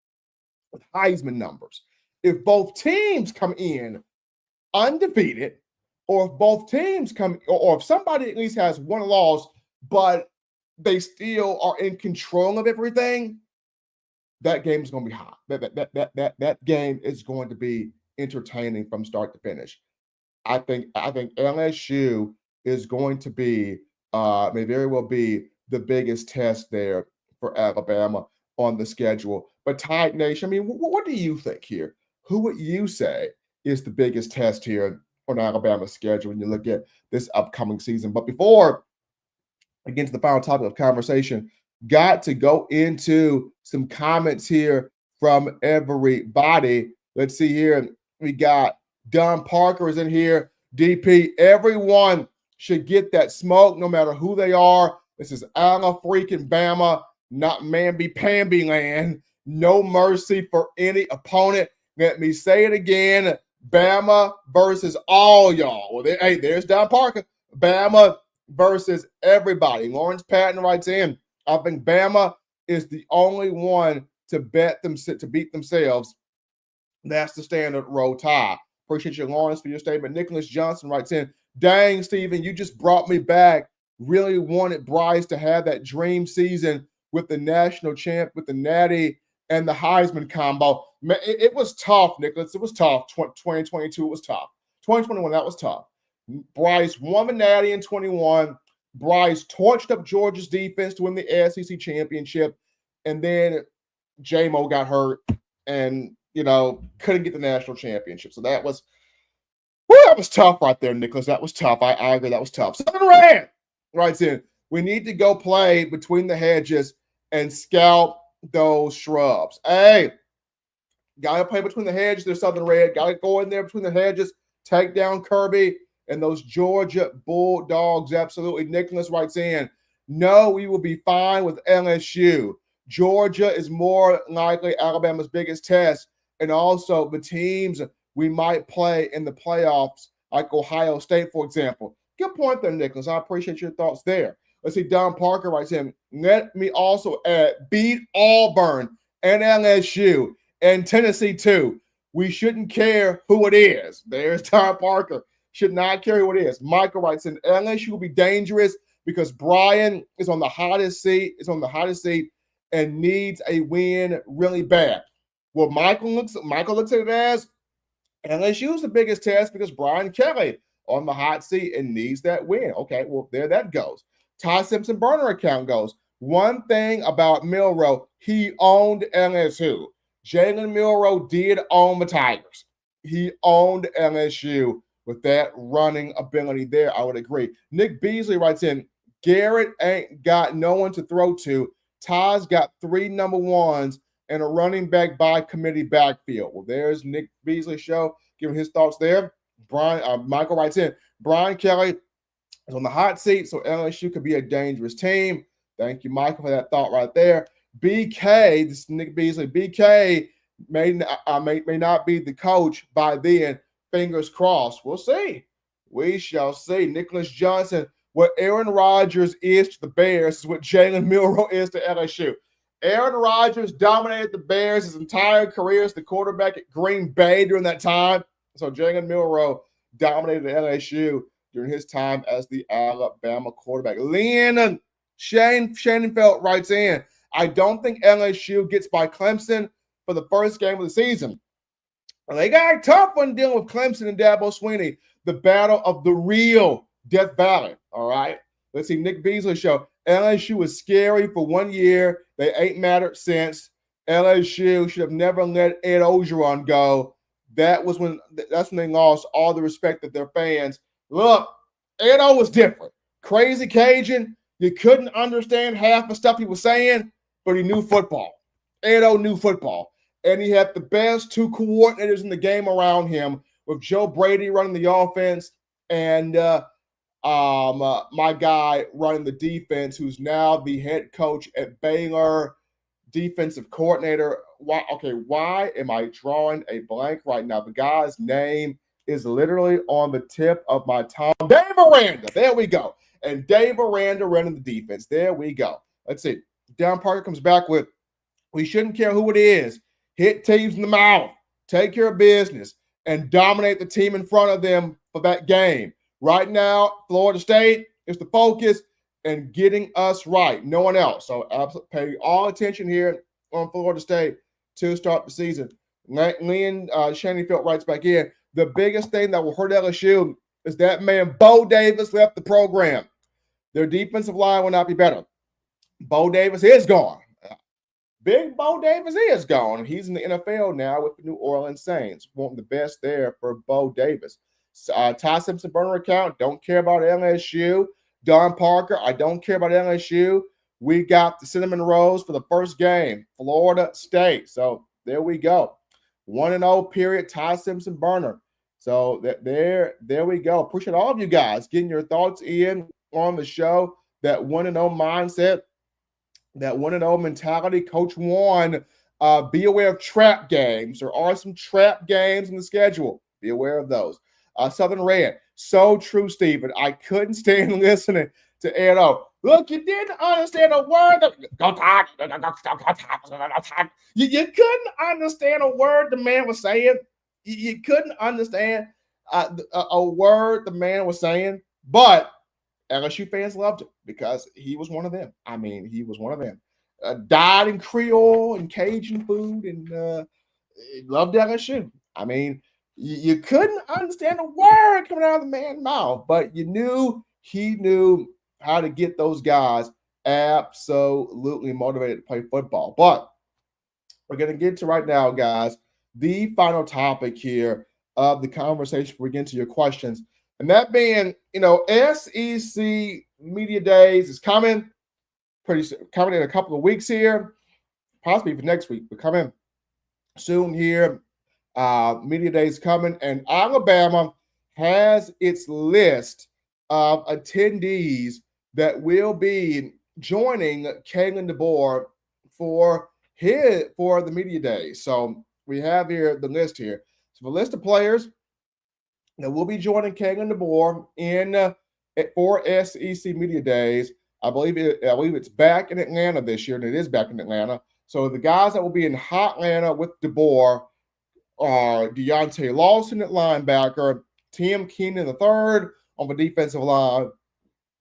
with Heisman numbers, if both teams come in undefeated, or if both teams or if somebody at least has one loss, but they still are in control of everything, that game is going to be hot. That game is going to be entertaining from start to finish. I think LSU is going to be may very well be the biggest test there for Alabama on the schedule. But Tide Nation, I mean, what do you think here? Who would you say is the biggest test here on Alabama's schedule when you look at this upcoming season? But before I get to the final topic of conversation, got to go into some comments here from everybody. Let's see here. We got Don Parker is in here. DP, everyone should get that smoke no matter who they are. This is Ala freaking Bama, not mamby-pamby land. No mercy for any opponent. Let me say it again. Bama versus all y'all. Well, hey, there's Don Parker. Bama versus everybody. Lawrence Patton writes in, I think Bama is the only one to beat themselves. That's the standard row tie. Appreciate you, Lawrence, for your statement. Nicholas Johnson writes in, dang, Steven, you just brought me back. Really wanted Bryce to have that dream season with the national champ, with the Natty and the Heisman combo. Man, it was tough, Nicholas. It was tough. 2022, it was tough. 2021, that was tough. Bryce won the Natty in 21. Bryce torched up Georgia's defense to win the SEC championship. And then J-Mo got hurt and, couldn't get the national championship. So that was tough right there, Nicholas. That was tough. I agree. That was tough. Southern Rand writes in, we need to go play between the hedges and scout those shrubs. Hey, got to play between the hedges. There's Southern Red. Got to go in there between the hedges, take down Kirby and those Georgia Bulldogs. Absolutely. Nicholas writes in, no, we will be fine with LSU. Georgia is more likely Alabama's biggest test, and also the teams we might play in the playoffs, like Ohio State, for example. Good point there, Nicholas. I appreciate your thoughts there. Let's see, Don Parker writes in, let me also add, beat Auburn and LSU and Tennessee too. We shouldn't care who it is. There's Don Parker. Should not care who it is. Michael writes in, LSU will be dangerous because Brian is on the hottest seat. And needs a win really bad. Well, Michael looks at it as LSU is the biggest test because Brian Kelly on the hot seat and needs that win. Okay, well, there that goes. Ty Simpson burner account goes. One thing about Milroe, he owned LSU. Jalen Milroe did own the Tigers. He owned LSU with that running ability there. I would agree. Nick Beasley writes in, Garrett ain't got no one to throw to. Ty's got 3 number ones and a running back by committee backfield. Well, there's Nick Beasley's show, giving his thoughts there. Michael writes in, Brian Kelly is on the hot seat, so LSU could be a dangerous team. Thank you, Michael, for that thought right there. BK, this is Nick Beasley, BK may not be the coach by then. Fingers crossed. We'll see. We shall see. Nicholas Johnson, what Aaron Rodgers is to the Bears is what Jalen Milroe is to LSU. Aaron Rodgers dominated the Bears his entire career as the quarterback at Green Bay during that time. So Jalen Milroe dominated LSU during his time as the Alabama quarterback. Shannonfeld writes in, I don't think LSU gets by Clemson for the first game of the season. And they got a tough one dealing with Clemson and Dabo Swinney, the battle of the real Death Valley. All right. Let's see. Nick Beasley show. LSU was scary for 1 year. They ain't mattered since. LSU should have never let Ed Ogeron go. That's when they lost all the respect of their fans. Look, Ed O was different. Crazy Cajun. You couldn't understand half the stuff he was saying, but he knew football. Ed O knew football. And he had the best 2 coordinators in the game around him, with Joe Brady running the offense and my guy running the defense, who's now the head coach at Baylor, defensive coordinator. Why am I drawing a blank right now? The guy's name is literally on the tip of my tongue. Dave Aranda. There we go. And Dave Aranda running the defense. There we go. Let's see. Don Parker comes back with, we shouldn't care who it is. Hit teams in the mouth. Take care of business. And dominate the team in front of them for that game. Right now, Florida State is the focus and getting us right. No one else. So pay all attention here on Florida State to start the season. Lynn Shannonfield writes back in, the biggest thing that will hurt LSU is that man Bo Davis left the program. Their defensive line will not be better. Bo Davis is gone. Big Bo Davis is gone. He's in the NFL now with the New Orleans Saints. Want the best there for Bo Davis. Ty Simpson burner account, don't care about LSU. Don Parker, I don't care about LSU. We got the cinnamon rolls for the first game, Florida State. So there we go. 1-0 period, Ty Simpson burner. So there we go. Appreciate all of you guys getting your thoughts in on the show. That 1-0 mindset, that 1-0 mentality. Coach Warren, be aware of trap games. There are some trap games in the schedule. Be aware of those. Southern Red, so true, Stephen. I couldn't stand listening to Ed O. Look, you didn't understand a word. You couldn't understand a word the man was saying. You couldn't understand a word the man was saying, but LSU fans loved him because he was one of them. I mean, he was one of them. Died in Creole and Cajun food and loved LSU. I mean, you couldn't understand a word coming out of the man's mouth, but you knew he knew how to get those guys absolutely motivated to play football. But we're going to get to right now, guys, the final topic here of the conversation before we get into your questions. And that being, SEC Media Days is coming in a couple of weeks here, possibly for next week, but coming soon here. Media Days coming, and Alabama has its list of attendees that will be joining Kalen DeBoer for the Media Days. So we have here the list here. So the list of players that will be joining Kalen DeBoer for SEC Media Days. I believe it's back in Atlanta this year, and it is back in Atlanta. So the guys that will be in Hot Atlanta with DeBoer are Deontae Lawson at linebacker, Keenan III on the defensive line,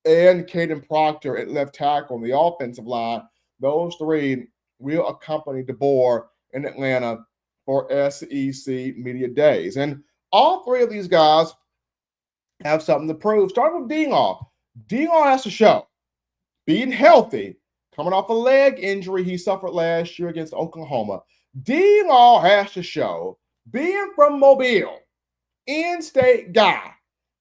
and Kadyn Proctor at left tackle on the offensive line. Those three will accompany DeBoer in Atlanta for SEC Media Days. And all three of these guys have something to prove. Starting with Dingall. Dingall has to show being healthy, coming off a leg injury he suffered last year against Oklahoma. Dingall has to show, being from Mobile, in-state guy,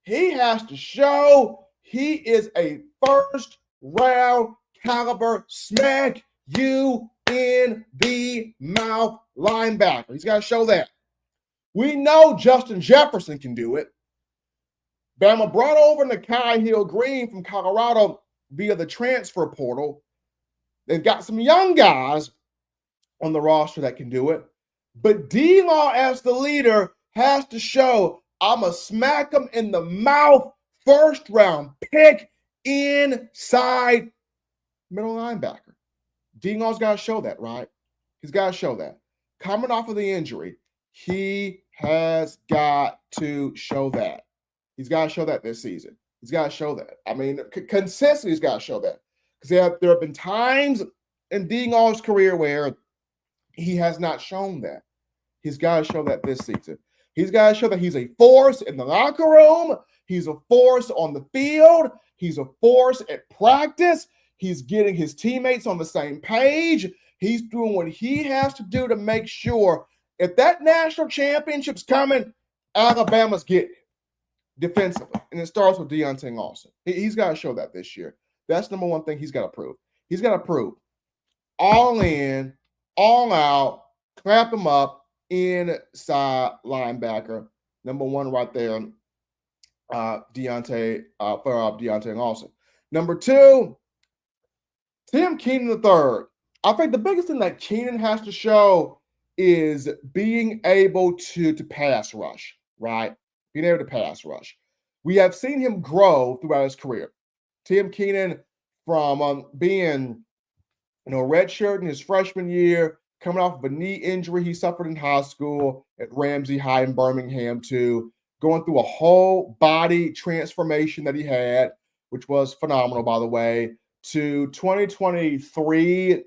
he has to show he is a first-round caliber smack you in the mouth linebacker. He's got to show that. We know Justin Jefferson can do it. Bama brought over Nakai Hill-Green from Colorado via the transfer portal. They've got some young guys on the roster that can do it. But D-Law, as the leader, has to show I'm going to smack him in the mouth, first-round pick, inside middle linebacker. D-Law's got to show that, right? He's got to show that. Coming off of the injury, he has got to show that. He's got to show that this season. He's got to show that. I mean, consistently, he's got to show that. Because there have been times in D-Law's career where he has not shown that. He's got to show that this season. He's got to show that he's a force in the locker room. He's a force on the field. He's a force at practice. He's getting his teammates on the same page. He's doing what he has to do to make sure if that national championship's coming, Alabama's getting it defensively. And it starts with Deontae Lawson. He's got to show that this year. That's number one thing he's got to prove. He's got to prove all in, all out, clap him up, inside linebacker. Number one right there, Deontae Lawson. Number two, Keenan III. I think the biggest thing that Keenan has to show is being able to pass rush, right? Being able to pass rush. We have seen him grow throughout his career. Tim Keenan, from being redshirt in his freshman year, coming off of a knee injury he suffered in high school at Ramsey High in Birmingham, to going through a whole body transformation that he had, which was phenomenal, by the way, to 2023,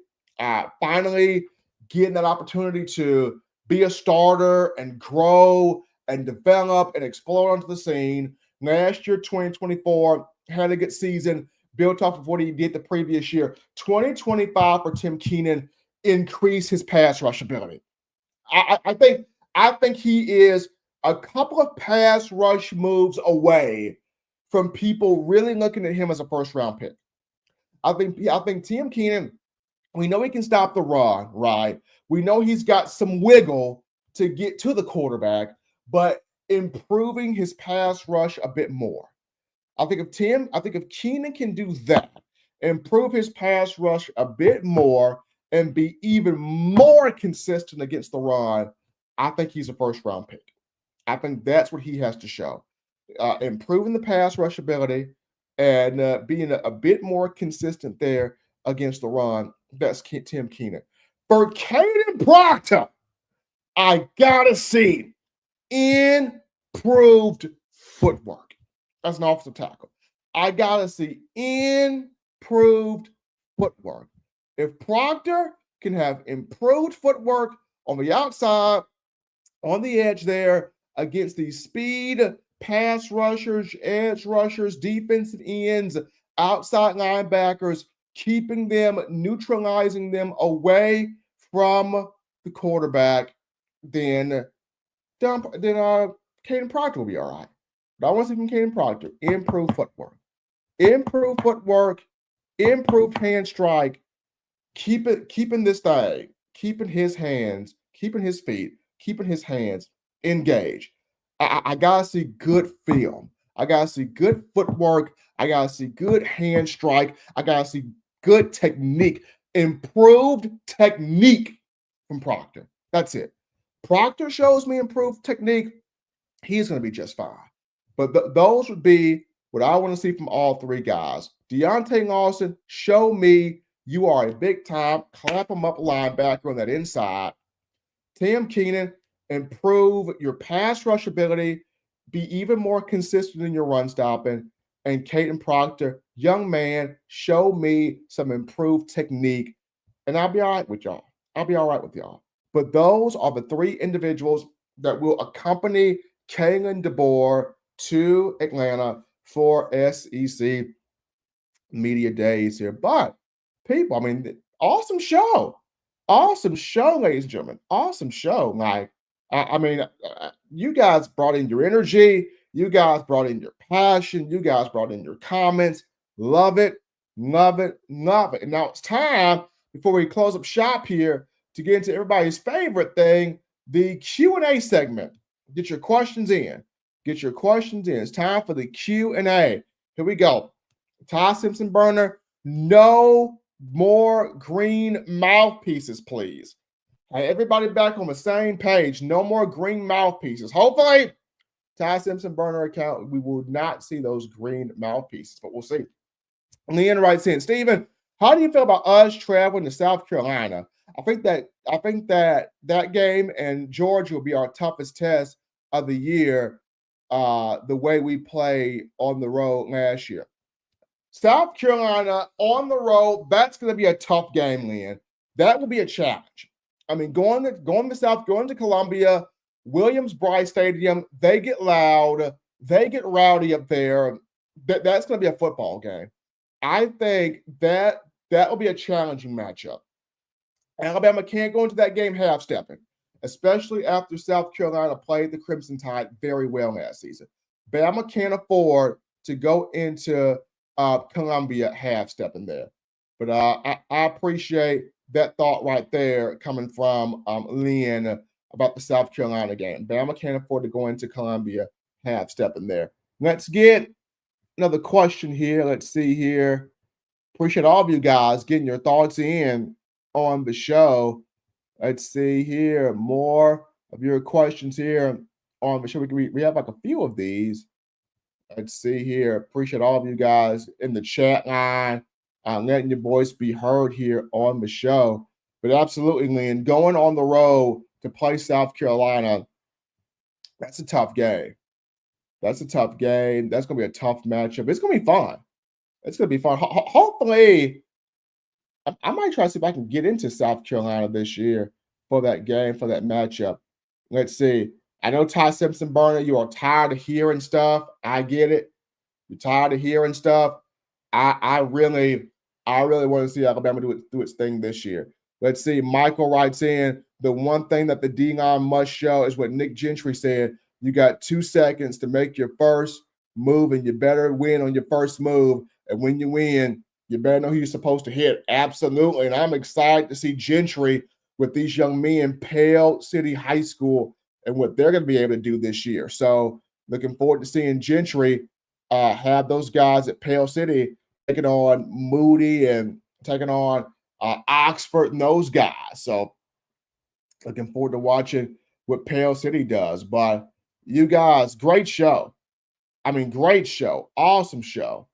finally getting that opportunity to be a starter and grow and develop and explode onto the scene. Last year, 2024, had a good season, built off of what he did the previous year. 2025 for Tim Keenan increased his pass rush ability. I think he is a couple of pass rush moves away from people really looking at him as a first round pick. I think Tim Keenan, we know he can stop the run, right? We know he's got some wiggle to get to the quarterback, but improving his pass rush a bit more. I think if Keenan can do that, improve his pass rush a bit more, and be even more consistent against the run, I think he's a first round pick. I think that's what he has to show. Improving the pass rush ability and being a bit more consistent there against the run. That's Tim Keenan. For Kadyn Proctor, I gotta see improved footwork as an offensive tackle. I gotta see improved footwork. If Proctor can have improved footwork on the outside, on the edge there, against these speed pass rushers, edge rushers, defensive ends, outside linebackers, keeping them, neutralizing them away from the quarterback, then Kadyn Proctor will be all right. But I want to see from Kadyn Proctor improved footwork, improved hand strike, keeping this thing, keeping his hands, keeping his feet, keeping his hands engaged. I gotta see good film. I gotta see good footwork. I gotta see good hand strike. I gotta see good technique, improved technique from Proctor. That's it. Proctor shows me improved technique. He's going to be just fine. But those would be what I want to see from all three guys. Deontae Lawson, show me you are a big time, clamp him up linebacker on that inside. Tim Keenan, improve your pass rush ability, be even more consistent in your run stopping. And Kadyn Proctor, young man, show me some improved technique, and I'll be all right with y'all. I'll be all right with y'all. But those are the three individuals that will accompany Kalen DeBoer to Atlanta for SEC Media Days here. But people, I mean, awesome show. Awesome show, ladies and gentlemen. Awesome show. Like, you guys brought in your energy. You guys brought in your passion. You guys brought in your comments. Love it, love it, love it. And now it's time, before we close up shop here, to get into everybody's favorite thing, the Q&A segment. Get your questions in. Get your questions in. It's time for the Q&A. Here we go. Ty Simpson burner, no more green mouthpieces, please. Hey, everybody back on the same page. No more green mouthpieces. Hopefully, Ty Simpson burner account, we will not see those green mouthpieces, but we'll see. Leanne writes in, Stephen, how do you feel about us traveling to South Carolina? I think that game and Georgia will be our toughest test of the year, the way we played on the road last year. South Carolina on the road, that's going to be a tough game, Lynn. That will be a challenge. I mean, going to Columbia, Williams-Brice Stadium, they get loud, they get rowdy up there. That's going to be a football game. I think that will be a challenging matchup. Alabama can't go into that game half-stepping, especially after South Carolina played the Crimson Tide very well last season. Bama can't afford to go into Columbia half-stepping there. But I appreciate that thought right there coming from Lynn about the South Carolina game. Bama can't afford to go into Columbia half-stepping there. Let's get another question here. Let's see here. Appreciate all of you guys getting your thoughts in on the show. Let's see here. More of your questions here on the show. We have like a few of these. Let's see here. Appreciate all of you guys in the chat line, letting your voice be heard here on the show. But absolutely, Lynn, going on the road to play South Carolina, that's a tough game. That's a tough game. That's going to be a tough matchup. It's going to be fun. It's going to be fun. Hopefully, I might try to see if I can get into South Carolina this year for that game, for that matchup. Let's see. I know Ty Simpson Burner, you are tired of hearing stuff. I get it. You're tired of hearing stuff. I really want to see Alabama do its thing this year. Let's see. Michael writes in, the one thing that the D-line must show is what Nick Gentry said. You got 2 seconds to make your first move, and you better win on your first move. And when you win, you better know who you're supposed to hit. Absolutely. And I'm excited to see Gentry with these young men, Pale City High School, and what they're going to be able to do this year. So looking forward to seeing Gentry have those guys at Pale City taking on Moody and taking on Oxford and those guys. So looking forward to watching what Pale City does. But you guys, great show. I mean, great show. Awesome show.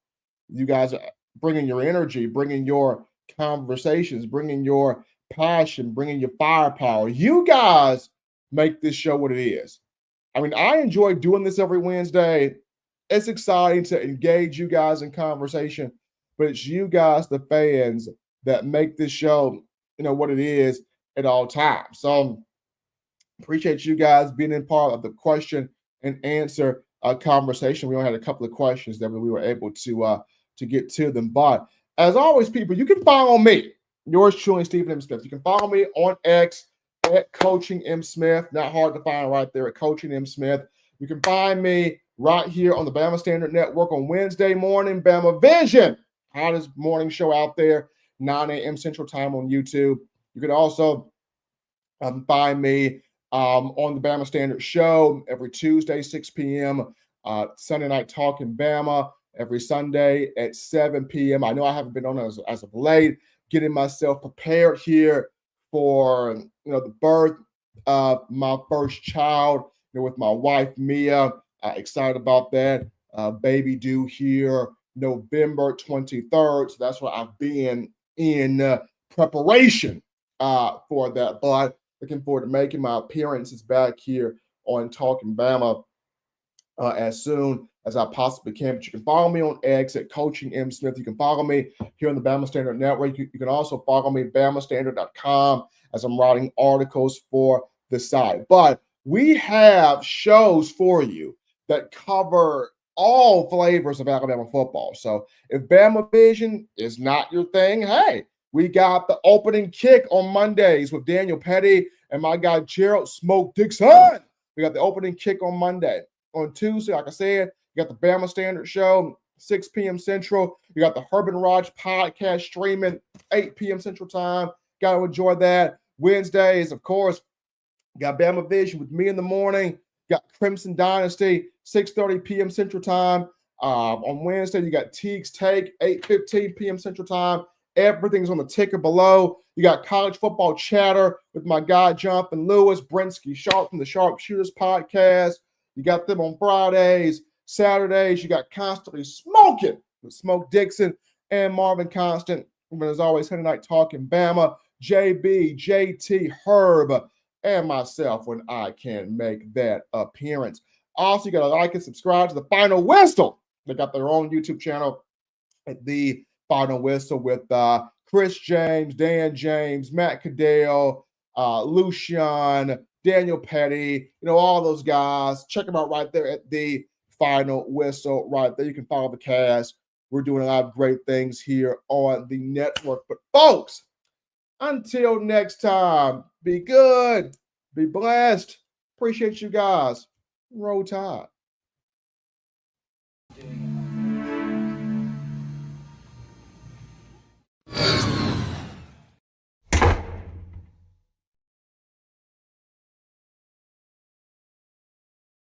You guys are bringing your energy, bringing your conversations, bringing your passion, bringing your firepower. You guys make this show what it is. I mean, I enjoy doing this every Wednesday. It's exciting to engage you guys in conversation, but it's you guys, the fans, that make this show, what it is at all times. So appreciate you guys being in part of the question and answer conversation. We only had a couple of questions that we were able to get to them. But as always, people, you can follow me, yours truly, Stephen M. Smith. You can follow me on X at Coaching M. Smith. Not hard to find right there at Coaching M. Smith. You can find me right here on the Bama Standard Network on Wednesday morning, Bama Vision, hottest morning show out there, 9 a.m. Central Time on YouTube. You can also find me on the Bama Standard Show every Tuesday, 6 p.m., Sunday Night Talking Bama every Sunday at 7 p.m. I know I haven't been on as of late, getting myself prepared here for the birth of my first child with my wife, Mia. Excited about that. Baby due here November 23rd. So that's what I've been in preparation for that. But looking forward to making my appearances back here on Talking Bama as soon as I possibly can. But you can follow me on X at Coaching M. Smith. You can follow me here on the Bama Standard Network. You can also follow me at BamaStandard.com as I'm writing articles for the site. But we have shows for you that cover all flavors of Alabama football. So if Bama Vision is not your thing, hey, we got the opening kick on Mondays with Daniel Petty and my guy Gerald Smoke Dixon. We got the opening kick on Monday. On Tuesday, like I said, you got the Bama Standard Show, 6 p.m. Central. You got the Herb and Raj podcast streaming, 8 p.m. Central Time. Got to enjoy that. Wednesdays, of course, got Bama Vision with me in the morning. Got Crimson Dynasty, 6:30 p.m. Central Time. On Wednesday, you got Teague's Take, 8:15 p.m. Central Time. Everything's on the ticker below. You got College Football Chatter with my guy, Jonathan Lewis, Brinsky Sharp from the Sharpshooters podcast. You got them on Fridays. Saturdays, you got Constantly Smoking with Smoke Dixon and Marvin Constant. And as always, Sunday Night Talking Bama, JB, JT, Herb, and myself when I can make that appearance. Also, you got to like and subscribe to The Final Whistle. They got their own YouTube channel at The Final Whistle with Chris James, Dan James, Matt Cadell, Lucian, Daniel Petty, all those guys. Check them out right there at The Final Whistle right there. You can follow the cast. We're doing a lot of great things here on the network. But folks, until next time, be good, be blessed. Appreciate you guys. Roll Tide.